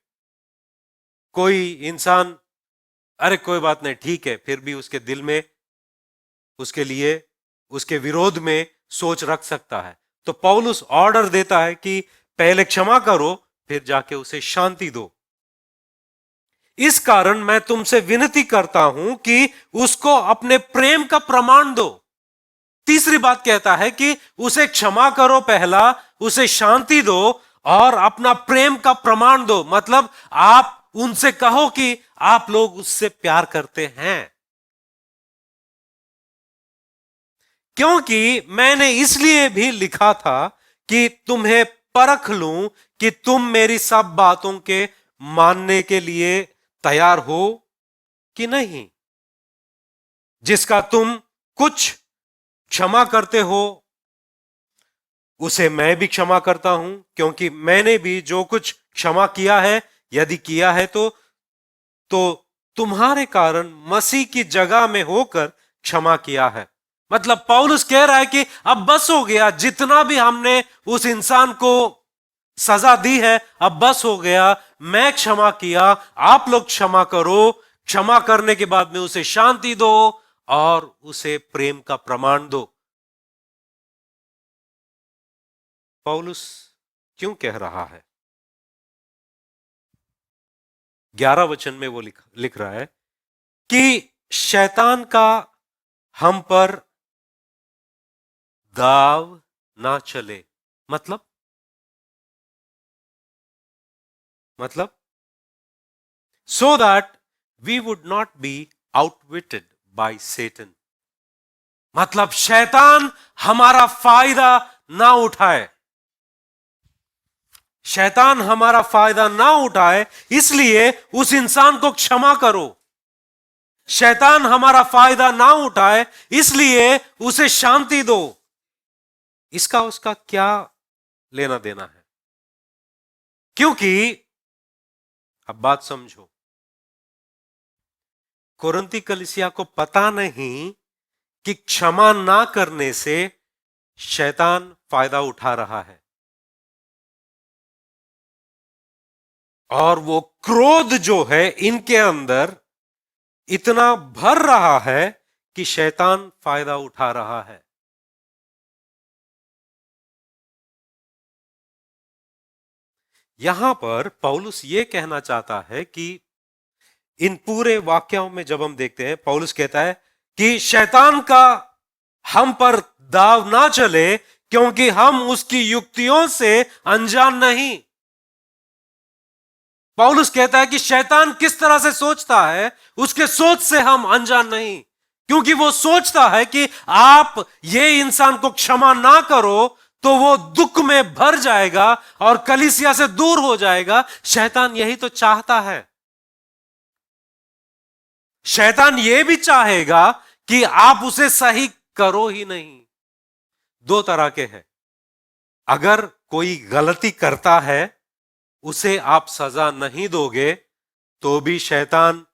कोई इंसान अरे कोई बात नहीं, ठीक है, फिर भी उसके दिल में उसके लिए, उसके विरोध में सोच रख सकता है। तो पौलुस ऑर्डर देता है कि पहले क्षमा करो, फिर जाके उसे शांति दो। इस कारण मैं तुमसे विनती करता हूं कि उसको अपने प्रेम का प्रमाण दो। तीसरी बात कहता है कि उसे क्षमा करो पहला, उसे शांति दो और अपना प्रेम का प्रमाण दो। मतलब आप उनसे कहो कि आप लोग उससे प्यार करते हैं। क्योंकि मैंने इसलिए भी लिखा था कि तुम्हें परख लूं कि तुम मेरी सब बातों के मानने के लिए तैयार हो कि नहीं। जिसका तुम कुछ क्षमा करते हो उसे मैं भी क्षमा करता हूं, क्योंकि मैंने भी जो कुछ क्षमा किया है, यदि किया है तो तुम्हारे कारण मसीह की जगह में होकर क्षमा किया है। मतलब पौलुस कह रहा है कि अब बस हो गया, जितना भी हमने उस इंसान को सजा दी है अब बस हो गया। मैं क्षमा किया, आप लोग क्षमा करो। क्षमा करने के बाद में उसे शांति दो और उसे प्रेम का प्रमाण दो। पौलुस क्यों कह रहा है? 11 वचन में वो लिख रहा है कि शैतान का हम पर दाव ना चले। मतलब so that we would not be outwitted by Satan। मतलब शैतान हमारा फायदा ना उठाए, शैतान हमारा फायदा ना उठाए, इसलिए उस इंसान को क्षमा करो। शैतान हमारा फायदा ना उठाए, इसलिए उसे शांति दो। इसका उसका क्या लेना देना है? क्योंकि अब बात समझो, कोरिन्थी कलीसिया को पता नहीं कि क्षमा ना करने से शैतान फायदा उठा रहा है, और वो क्रोध जो है इनके अंदर इतना भर रहा है कि शैतान फायदा उठा रहा है। यहां पर पौलुस ये कहना चाहता है कि इन पूरे वाक्यों में जब हम देखते हैं, पौलुस कहता है कि शैतान का हम पर दाव ना चले, क्योंकि हम उसकी युक्तियों से अनजान नहीं। पौलुस कहता है कि शैतान किस तरह से सोचता है, उसके सोच से हम अनजान नहीं, क्योंकि वो सोचता है कि आप ये इंसान को क्षमा ना करो तो वो दुख में भर जाएगा और कलीसिया से दूर हो जाएगा। शैतान यही तो चाहता है। शैतान ये भी चाहेगा कि आप उसे सही करो ही नहीं। दो तरह के हैं, अगर कोई गलती करता है उसे आप सजा नहीं दोगे तो भी शैतान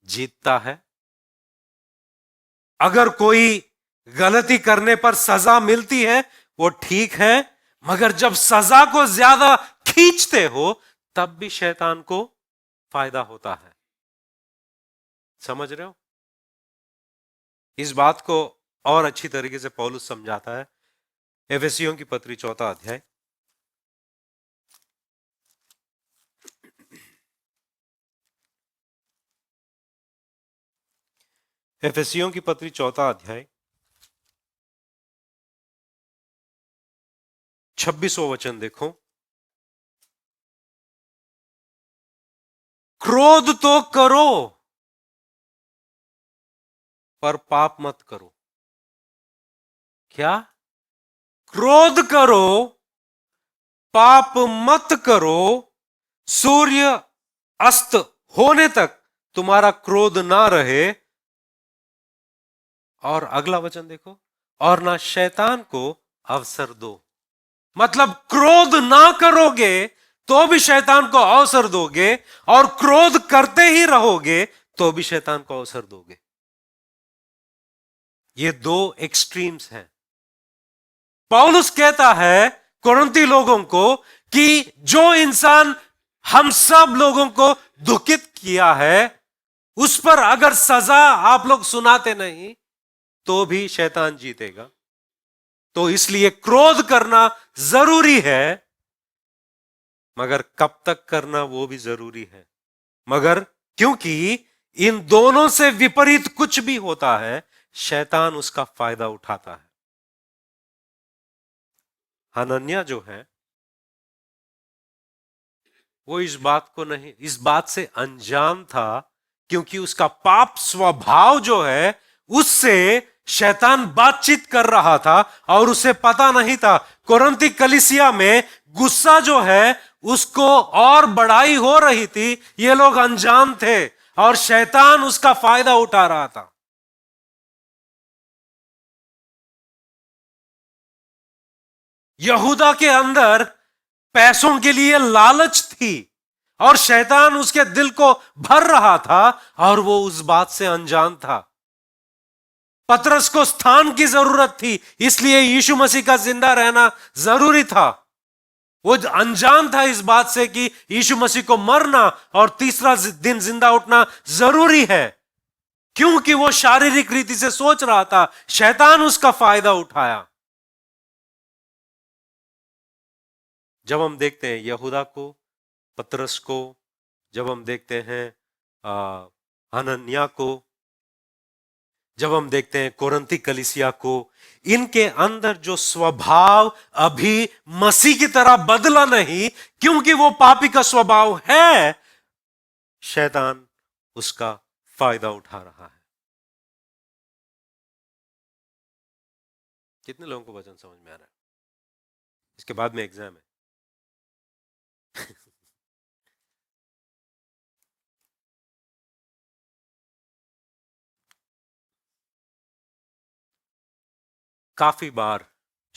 जीतता है। अगर कोई गलती करने पर सजा मिलती है वो ठीक है, मगर जब सजा को ज्यादा खींचते हो तब भी शैतान को फायदा होता है। समझ रहे हो? इस बात को और अच्छी तरीके से पौलुस समझाता है एफेसियों की पत्री 4 अध्याय। एफेसियों की पत्री 4 अध्याय 26वां वचन देखो। क्रोध तो करो पर पाप मत करो। क्या? क्रोध करो, पाप मत करो, सूर्य अस्त होने तक तुम्हारा क्रोध ना रहे। और अगला वचन देखो, और ना शैतान को अवसर दो। मतलब क्रोध ना करोगे तो भी शैतान को अवसर दोगे, और क्रोध करते ही रहोगे तो भी शैतान को अवसर दोगे। ये दो एक्सट्रीम्स हैं। पौलुस कहता है कोरिन्थी लोगों को कि जो इंसान हम सब लोगों को दुखित किया है उस पर अगर सजा आप लोग सुनाते नहीं तो भी शैतान जीतेगा। तो इसलिए क्रोध करना जरूरी है, मगर कब तक करना वो भी जरूरी है। मगर क्योंकि इन दोनों से विपरीत कुछ भी होता है शैतान उसका फायदा उठाता है। हनन्या जो है वो इस बात को नहीं, इस बात से अनजान था, क्योंकि उसका पाप स्वभाव जो है उससे शैतान बातचीत कर रहा था और उसे पता नहीं था। कोरिन्थी कलीसिया में गुस्सा जो है उसको और बढ़ाई हो रही थी, ये लोग अनजान थे और शैतान उसका फायदा उठा रहा था। यहूदा के अंदर पैसों के लिए लालच थी और शैतान उसके दिल को भर रहा था और वो उस बात से अनजान था। पतरस को स्थान की जरूरत थी, इसलिए यीशु मसीह का जिंदा रहना जरूरी था। वो अनजान था इस बात से कि यीशु मसीह को मरना और तीसरा दिन जिंदा उठना जरूरी है, क्योंकि वो शारीरिक रीति से सोच रहा था। शैतान उसका फायदा उठाया। जब हम देखते हैं यहूदा को, पतरस को, जब हम देखते हैं हनन्याह को, जब हम देखते हैं कोरिन्थी कलीसिया को, इनके अंदर जो स्वभाव अभी मसीह की तरह बदला नहीं, क्योंकि वो पापी का स्वभाव है, शैतान उसका फायदा उठा रहा है। कितने लोगों को वचन समझ में आ रहा है? इसके बाद में एग्जाम है। काफी बार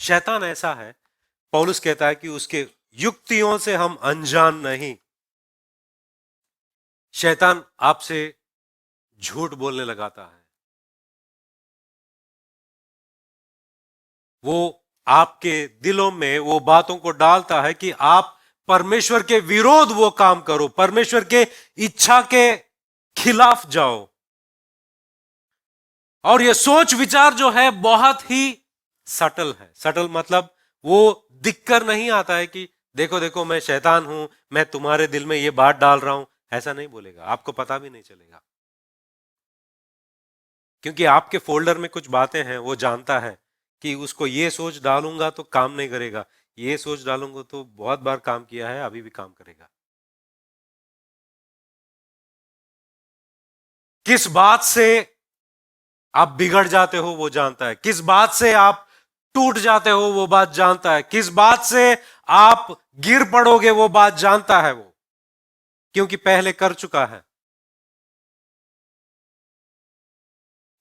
शैतान ऐसा है, पौलुस कहता है कि उसके युक्तियों से हम अनजान नहीं। शैतान आपसे झूठ बोलने लगाता है, वो आपके दिलों में वो बातों को डालता है कि आप परमेश्वर के विरोध वो काम करो, परमेश्वर के इच्छा के खिलाफ जाओ। और ये सोच विचार जो है बहुत ही सटल है। सटल मतलब वो दिखकर नहीं आता है कि देखो देखो मैं शैतान हूं, मैं तुम्हारे दिल में ये बात डाल रहा हूं, ऐसा नहीं बोलेगा, आपको पता भी नहीं चलेगा। क्योंकि आपके फोल्डर में कुछ बातें हैं, वो जानता है कि उसको ये सोच डालूंगा तो काम नहीं करेगा, ये सोच डालूंगा तो बहुत बार काम किया है, अभी भी काम करेगा। किस बात से आप बिगड़ जाते हो वो जानता है, किस बात से आप टूट जाते हो वो बात जानता है, किस बात से आप गिर पड़ोगे वो बात जानता है वो, क्योंकि पहले कर चुका है।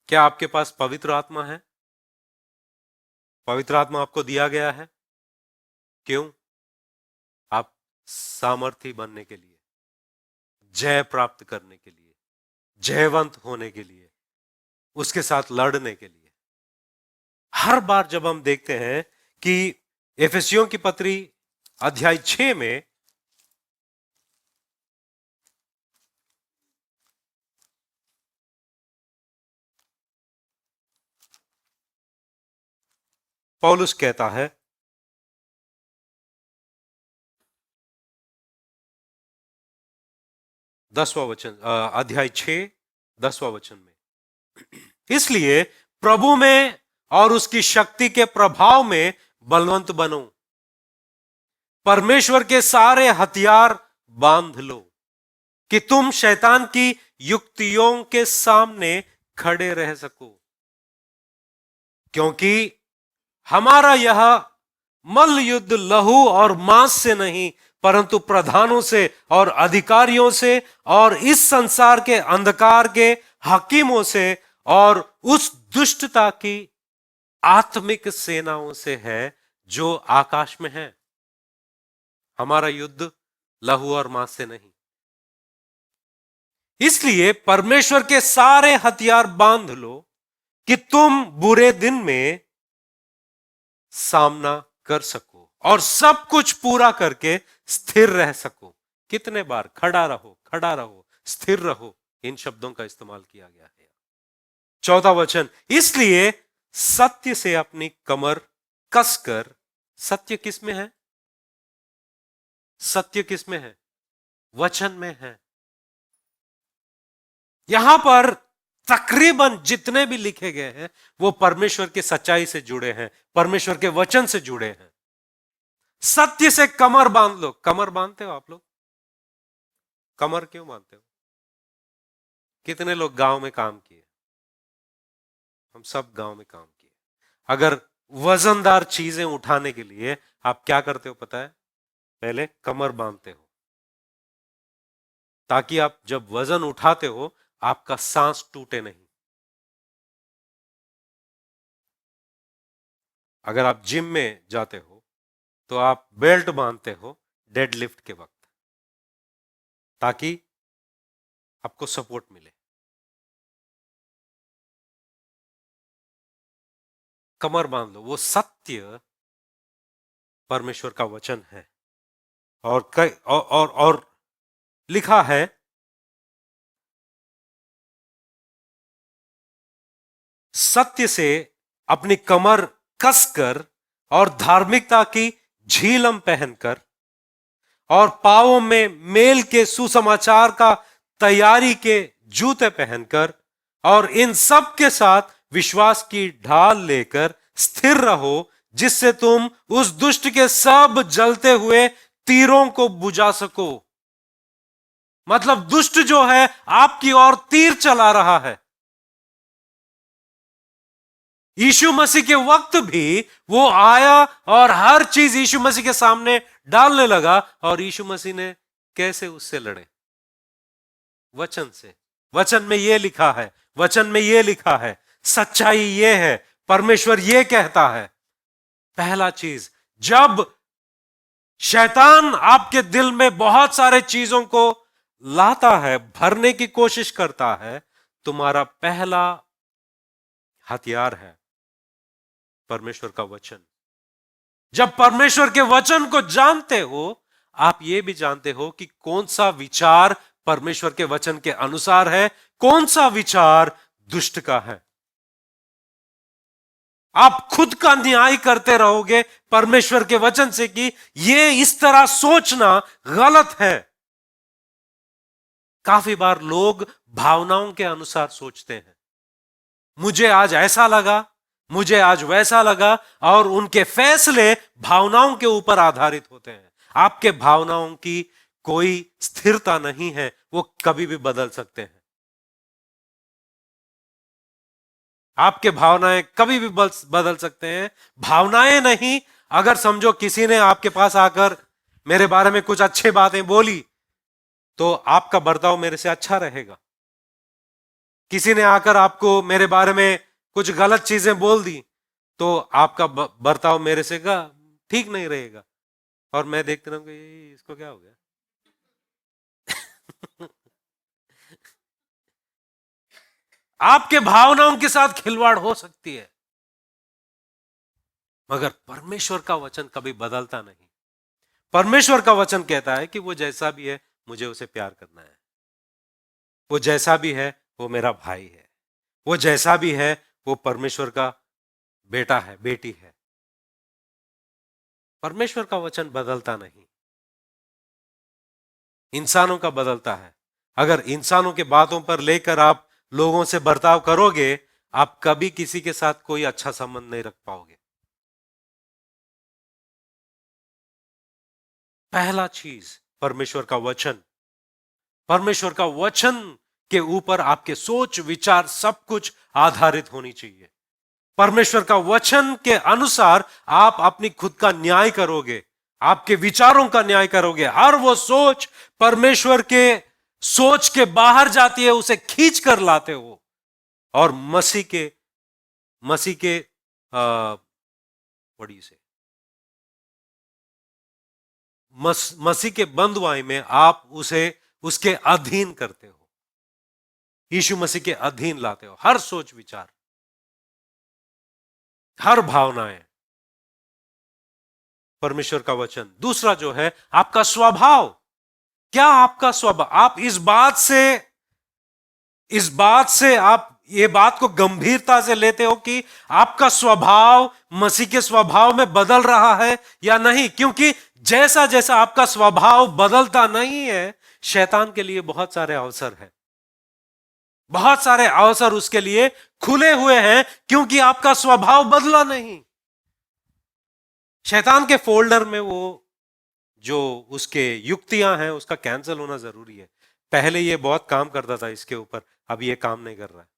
क्या आपके पास पवित्र आत्मा है? पवित्र आत्मा आपको दिया गया है। क्यों? आप सामर्थी बनने के लिए, जय प्राप्त करने के लिए, जयवंत होने के लिए, उसके साथ लड़ने के लिए। हर बार जब हम देखते हैं कि एफेसियों की पत्री अध्याय 6 में पौलुस कहता है, 10वां वचन, अध्याय 6 10वां वचन में, इसलिए प्रभु में और उसकी शक्ति के प्रभाव में बलवंत बनो, परमेश्वर के सारे हथियार बांध लो कि तुम शैतान की युक्तियों के सामने खड़े रह सको। क्योंकि हमारा यह मल्ल युद्ध लहू और मांस से नहीं, परंतु प्रधानों से और अधिकारियों से और इस संसार के अंधकार के हकीमों से और उस दुष्टता की आत्मिक सेनाओं से है जो आकाश में है। हमारा युद्ध लहू और मांस से नहीं। इसलिए परमेश्वर के सारे हथियार बांध लो कि तुम बुरे दिन में सामना कर सको और सब कुछ पूरा करके स्थिर रह सको। कितने बार खड़ा रहो, स्थिर रहो, इन शब्दों का इस्तेमाल किया गया है। 4वां वचन, इसलिए सत्य से अपनी कमर कसकर, सत्य किस में है? सत्य किस में है? वचन में है। यहां पर तकरीबन जितने भी लिखे गए हैं वो परमेश्वर की सच्चाई से जुड़े हैं, परमेश्वर के वचन से जुड़े हैं। सत्य से कमर बांध लो। कमर बांधते हो आप लोग? कमर क्यों बांधते हो? कितने लोग गांव में काम किए? हम सब गांव में काम किए। अगर वजनदार चीजें उठाने के लिए आप क्या करते हो पता है? पहले कमर बांधते हो, ताकि आप जब वजन उठाते हो आपका सांस टूटे नहीं। अगर आप जिम में जाते हो तो आप बेल्ट बांधते हो डेडलिफ्ट के वक्त, ताकि आपको सपोर्ट मिले। कमर बांध लो। वो सत्य परमेश्वर का वचन है। और कई और लिखा है, सत्य से अपनी कमर कसकर और धार्मिकता की झीलम पहनकर और पांवों में मेल के सुसमाचार का तैयारी के जूते पहनकर और इन सब के साथ विश्वास की ढाल लेकर स्थिर रहो, जिससे तुम उस दुष्ट के सब जलते हुए तीरों को बुझा सको। मतलब दुष्ट जो है आपकी ओर तीर चला रहा है। यीशु मसीह के वक्त भी वो आया और हर चीज यीशु मसीह के सामने डालने लगा, और यीशु मसीह ने कैसे उससे लड़े? वचन से। वचन में ये लिखा है, वचन में ये लिखा है, सच्चाई ये है, परमेश्वर ये कहता है। पहला चीज, जब शैतान आपके दिल में बहुत सारे चीजों को लाता है, भरने की कोशिश करता है। तुम्हारा पहला हथियार है परमेश्वर का वचन। जब परमेश्वर के वचन को जानते हो, आप ये भी जानते हो कि कौन सा विचार परमेश्वर के वचन के अनुसार है, कौन सा विचार दुष्ट का है। आप खुद का न्याय करते रहोगे परमेश्वर के वचन से कि ये इस तरह सोचना गलत है। काफी बार लोग भावनाओं के अनुसार सोचते हैं। मुझे आज ऐसा लगा, मुझे आज वैसा लगा, और उनके फैसले भावनाओं के ऊपर आधारित होते हैं। आपके भावनाओं की कोई स्थिरता नहीं है, वो कभी भी बदल सकते हैं। आपके भावनाएं कभी भी बदल सकते हैं। भावनाएं नहीं, अगर समझो किसी ने आपके पास आकर मेरे बारे में कुछ अच्छी बातें बोली, तो आपका बर्ताव मेरे से अच्छा रहेगा। किसी ने आकर आपको मेरे बारे में कुछ गलत चीजें बोल दी, तो आपका बर्ताव मेरे से का ठीक नहीं रहेगा, और मैं देखते रहूंगा ये इसको क्या हो गया। आपके भावनाओं के साथ खिलवाड़ हो सकती है, मगर परमेश्वर का वचन कभी बदलता नहीं। परमेश्वर का वचन कहता है कि वो जैसा भी है मुझे उसे प्यार करना है, वो जैसा भी है वो मेरा भाई है, वो जैसा भी है वो परमेश्वर का बेटा है, बेटी है। परमेश्वर का वचन बदलता नहीं, इंसानों का बदलता है। अगर इंसानों के बातों पर लेकर आप लोगों से बर्ताव करोगे, आप कभी किसी के साथ कोई अच्छा संबंध नहीं रख पाओगे। पहला चीज परमेश्वर का वचन। परमेश्वर का वचन के ऊपर आपके सोच विचार सब कुछ आधारित होनी चाहिए। परमेश्वर का वचन के अनुसार आप अपनी खुद का न्याय करोगे, आपके विचारों का न्याय करोगे। हर वो सोच परमेश्वर के सोच के बाहर जाती है, उसे खींच कर लाते हो, और मसीह के बड़ी से मसीह के बंधुआई में आप उसे उसके अधीन करते हो। यीशु मसीह के अधीन लाते हो हर सोच विचार, हर भावनाएं। परमेश्वर का वचन। दूसरा जो है आपका स्वभाव। क्या आपका स्वभाव, आप इस बात से आप ये बात को गंभीरता से लेते हो कि आपका स्वभाव मसीह के स्वभाव में बदल रहा है या नहीं? क्योंकि जैसा जैसा आपका स्वभाव बदलता नहीं है, शैतान के लिए बहुत सारे अवसर हैं, बहुत सारे अवसर उसके लिए खुले हुए हैं, क्योंकि आपका स्वभाव बदला नहीं। शैतान के फोल्डर में वो जो उसके युक्तियां हैं उसका कैंसिल होना जरूरी है। पहले ये बहुत काम करता था इसके ऊपर, अब ये काम नहीं कर रहा है।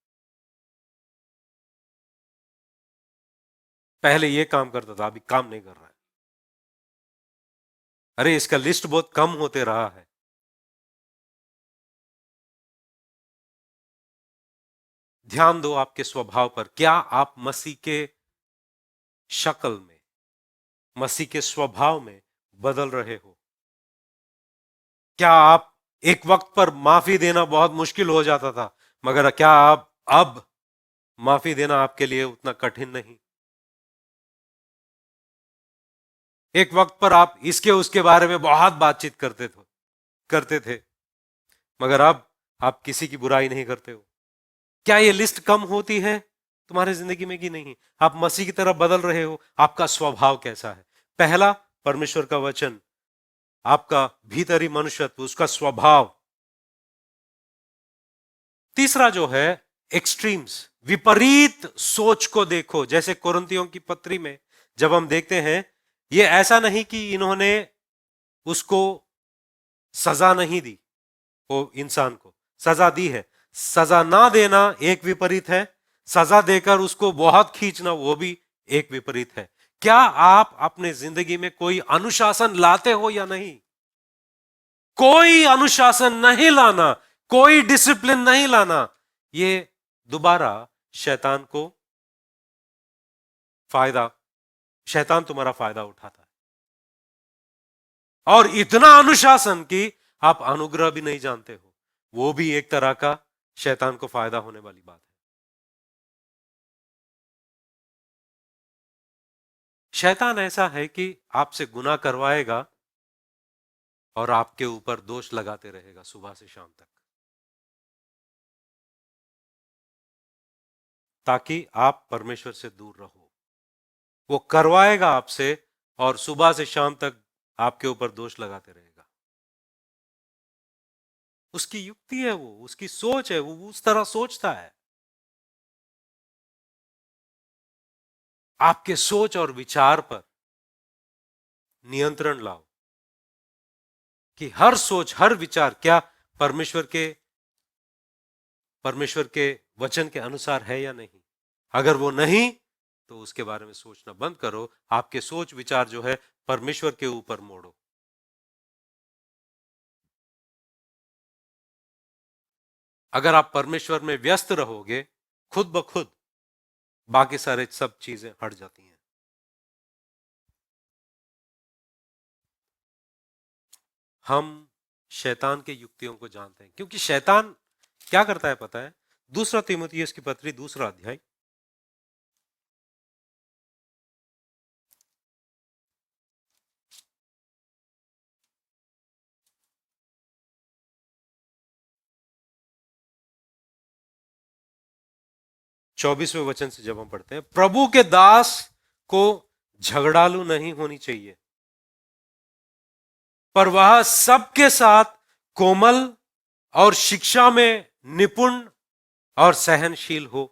पहले ये काम करता था, अभी काम नहीं कर रहा है। अरे इसका लिस्ट बहुत कम होते रहा है। ध्यान दो आपके स्वभाव पर। क्या आप मसीह के शक्ल में, मसीह के स्वभाव में बदल रहे हो? क्या आप, एक वक्त पर माफी देना बहुत मुश्किल हो जाता था, मगर क्या आप अब माफी देना आपके लिए उतना कठिन नहीं? एक वक्त पर आप इसके उसके बारे में बहुत बातचीत करते थे, मगर अब आप किसी की बुराई नहीं करते हो। क्या ये लिस्ट कम होती है तुम्हारे जिंदगी में कि नहीं? आप मसीह की तरफ बदल रहे हो? आपका स्वभाव कैसा है? पहला, परमेश्वर का वचन, आपका भीतरी मनुष्यत्व, उसका स्वभाव। तीसरा जो है एक्सट्रीम्स, विपरीत सोच को देखो। जैसे कुरिन्थियों की पत्री में जब हम देखते हैं, ये ऐसा नहीं कि इन्होंने उसको सजा नहीं दी, वो इंसान को सजा दी है। सजा ना देना एक विपरीत है, सजा देकर उसको बहुत खींचना वो भी एक विपरीत है। क्या आप अपने जिंदगी में कोई अनुशासन लाते हो या नहीं? कोई अनुशासन नहीं लाना, कोई डिसिप्लिन नहीं लाना, ये दोबारा शैतान को फायदा, शैतान तुम्हारा फायदा उठाता है। और इतना अनुशासन कि आप अनुग्रह भी नहीं जानते हो। वो भी एक तरह का शैतान को फायदा होने वाली बात है। शैतान ऐसा है कि आपसे गुनाह करवाएगा और आपके ऊपर दोष लगाते रहेगा सुबह से शाम तक, ताकि आप परमेश्वर से दूर रहो। वो करवाएगा आपसे और सुबह से शाम तक आपके ऊपर दोष लगाते रहेगा। उसकी युक्ति है, वो उसकी सोच है, वो उस तरह सोचता है। आपके सोच और विचार पर नियंत्रण लाओ कि हर सोच हर विचार क्या परमेश्वर के वचन के अनुसार है या नहीं। अगर वो नहीं तो उसके बारे में सोचना बंद करो। आपके सोच विचार जो है परमेश्वर के ऊपर मोड़ो। अगर आप परमेश्वर में व्यस्त रहोगे, खुद ब खुद बाकी सारे सब चीजें हट जाती हैं। हम शैतान के युक्तियों को जानते हैं, क्योंकि शैतान क्या करता है पता है। दूसरा तीमुथियुस की पत्री 2 अध्याय 24वें वचन से जब हम पढ़ते हैं, प्रभु के दास को झगड़ालू नहीं होनी चाहिए, पर वह सबके साथ कोमल और शिक्षा में निपुण और सहनशील हो।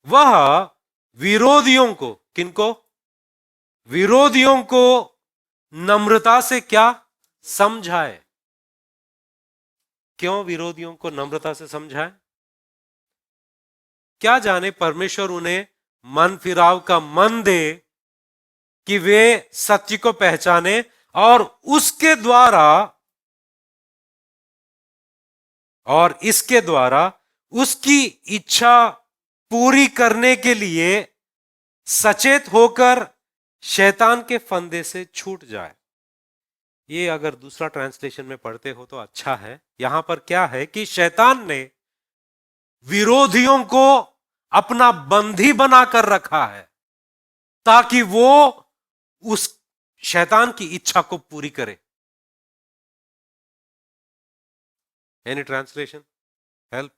वह विरोधियों को, किनको? विरोधियों को नम्रता से क्या समझाए। क्यों विरोधियों को नम्रता से समझाए? क्या जाने परमेश्वर उन्हें मन फिराव का मन दे कि वे सत्य को पहचाने और इसके द्वारा उसकी इच्छा पूरी करने के लिए सचेत होकर शैतान के फंदे से छूट जाए। ये अगर दूसरा ट्रांसलेशन में पढ़ते हो तो अच्छा है। यहां पर क्या है कि शैतान ने विरोधियों को अपना बंधी बनाकर रखा है ताकि वो उस शैतान की इच्छा को पूरी करे। Any translation help?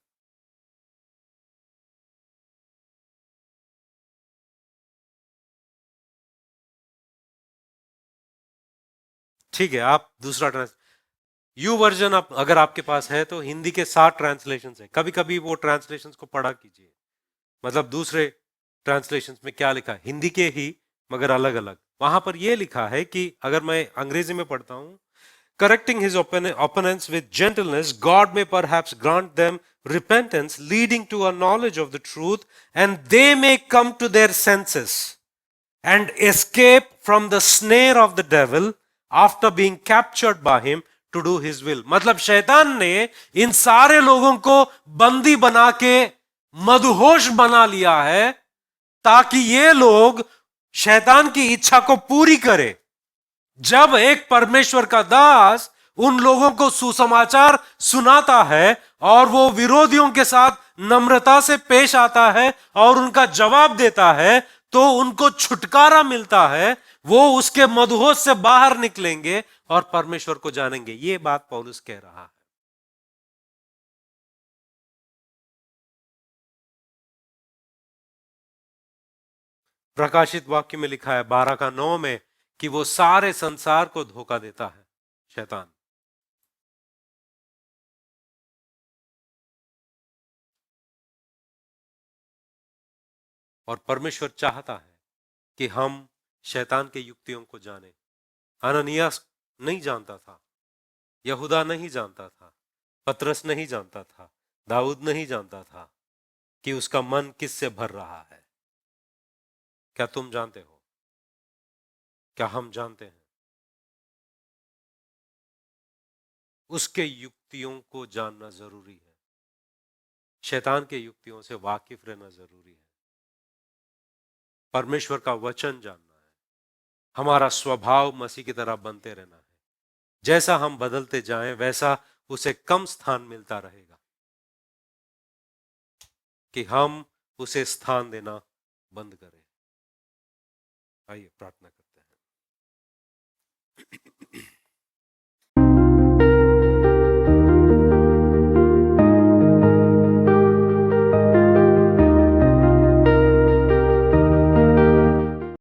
ठीक है, आप दूसरा यू वर्जन अगर आपके पास है तो हिंदी के 7 ट्रांसलेशन है। कभी कभी वो ट्रांसलेशन को पढ़ा कीजिए, मतलब दूसरे ट्रांसलेशन में क्या लिखा है, हिंदी के ही मगर अलग अलग। वहां पर यह लिखा है कि अगर मैं अंग्रेजी में पढ़ता हूं, correcting his opponents with gentleness, God may perhaps grant them repentance leading to a knowledge of the truth, and they may come to their senses and escape from the snare of the devil after being captured by him to do his will। मतलब शैतान ने इन सारे लोगों को बंदी बना के मदहोश बना लिया है ताकि ये लोग शैतान की इच्छा को पूरी करे। जब एक परमेश्वर का दास उन लोगों को सुसमाचार सुनाता है और वो विरोधियों के साथ नम्रता से पेश आता है और उनका जवाब देता है, तो उनको छुटकारा मिलता है। वो उसके मदहोश से बाहर निकलेंगे और परमेश्वर को जानेंगे। ये बात पौलुस कह रहा है। प्रकाशित वाक्य में लिखा है 12:9 में कि वो सारे संसार को धोखा देता है शैतान। और परमेश्वर चाहता है कि हम शैतान के युक्तियों को जाने। अननियास नहीं जानता था, यहूदा नहीं जानता था, पतरस नहीं जानता था, दाऊद नहीं जानता था कि उसका मन किससे भर रहा है। क्या तुम जानते हो? क्या हम जानते हैं? उसके युक्तियों को जानना जरूरी है। शैतान के युक्तियों से वाकिफ रहना जरूरी है। परमेश्वर का वचन जानना है। हमारा स्वभाव मसीह की तरह बनते रहना है। जैसा हम बदलते जाएं वैसा उसे कम स्थान मिलता रहेगा, कि हम उसे स्थान देना बंद करें। आइए प्रार्थना करें।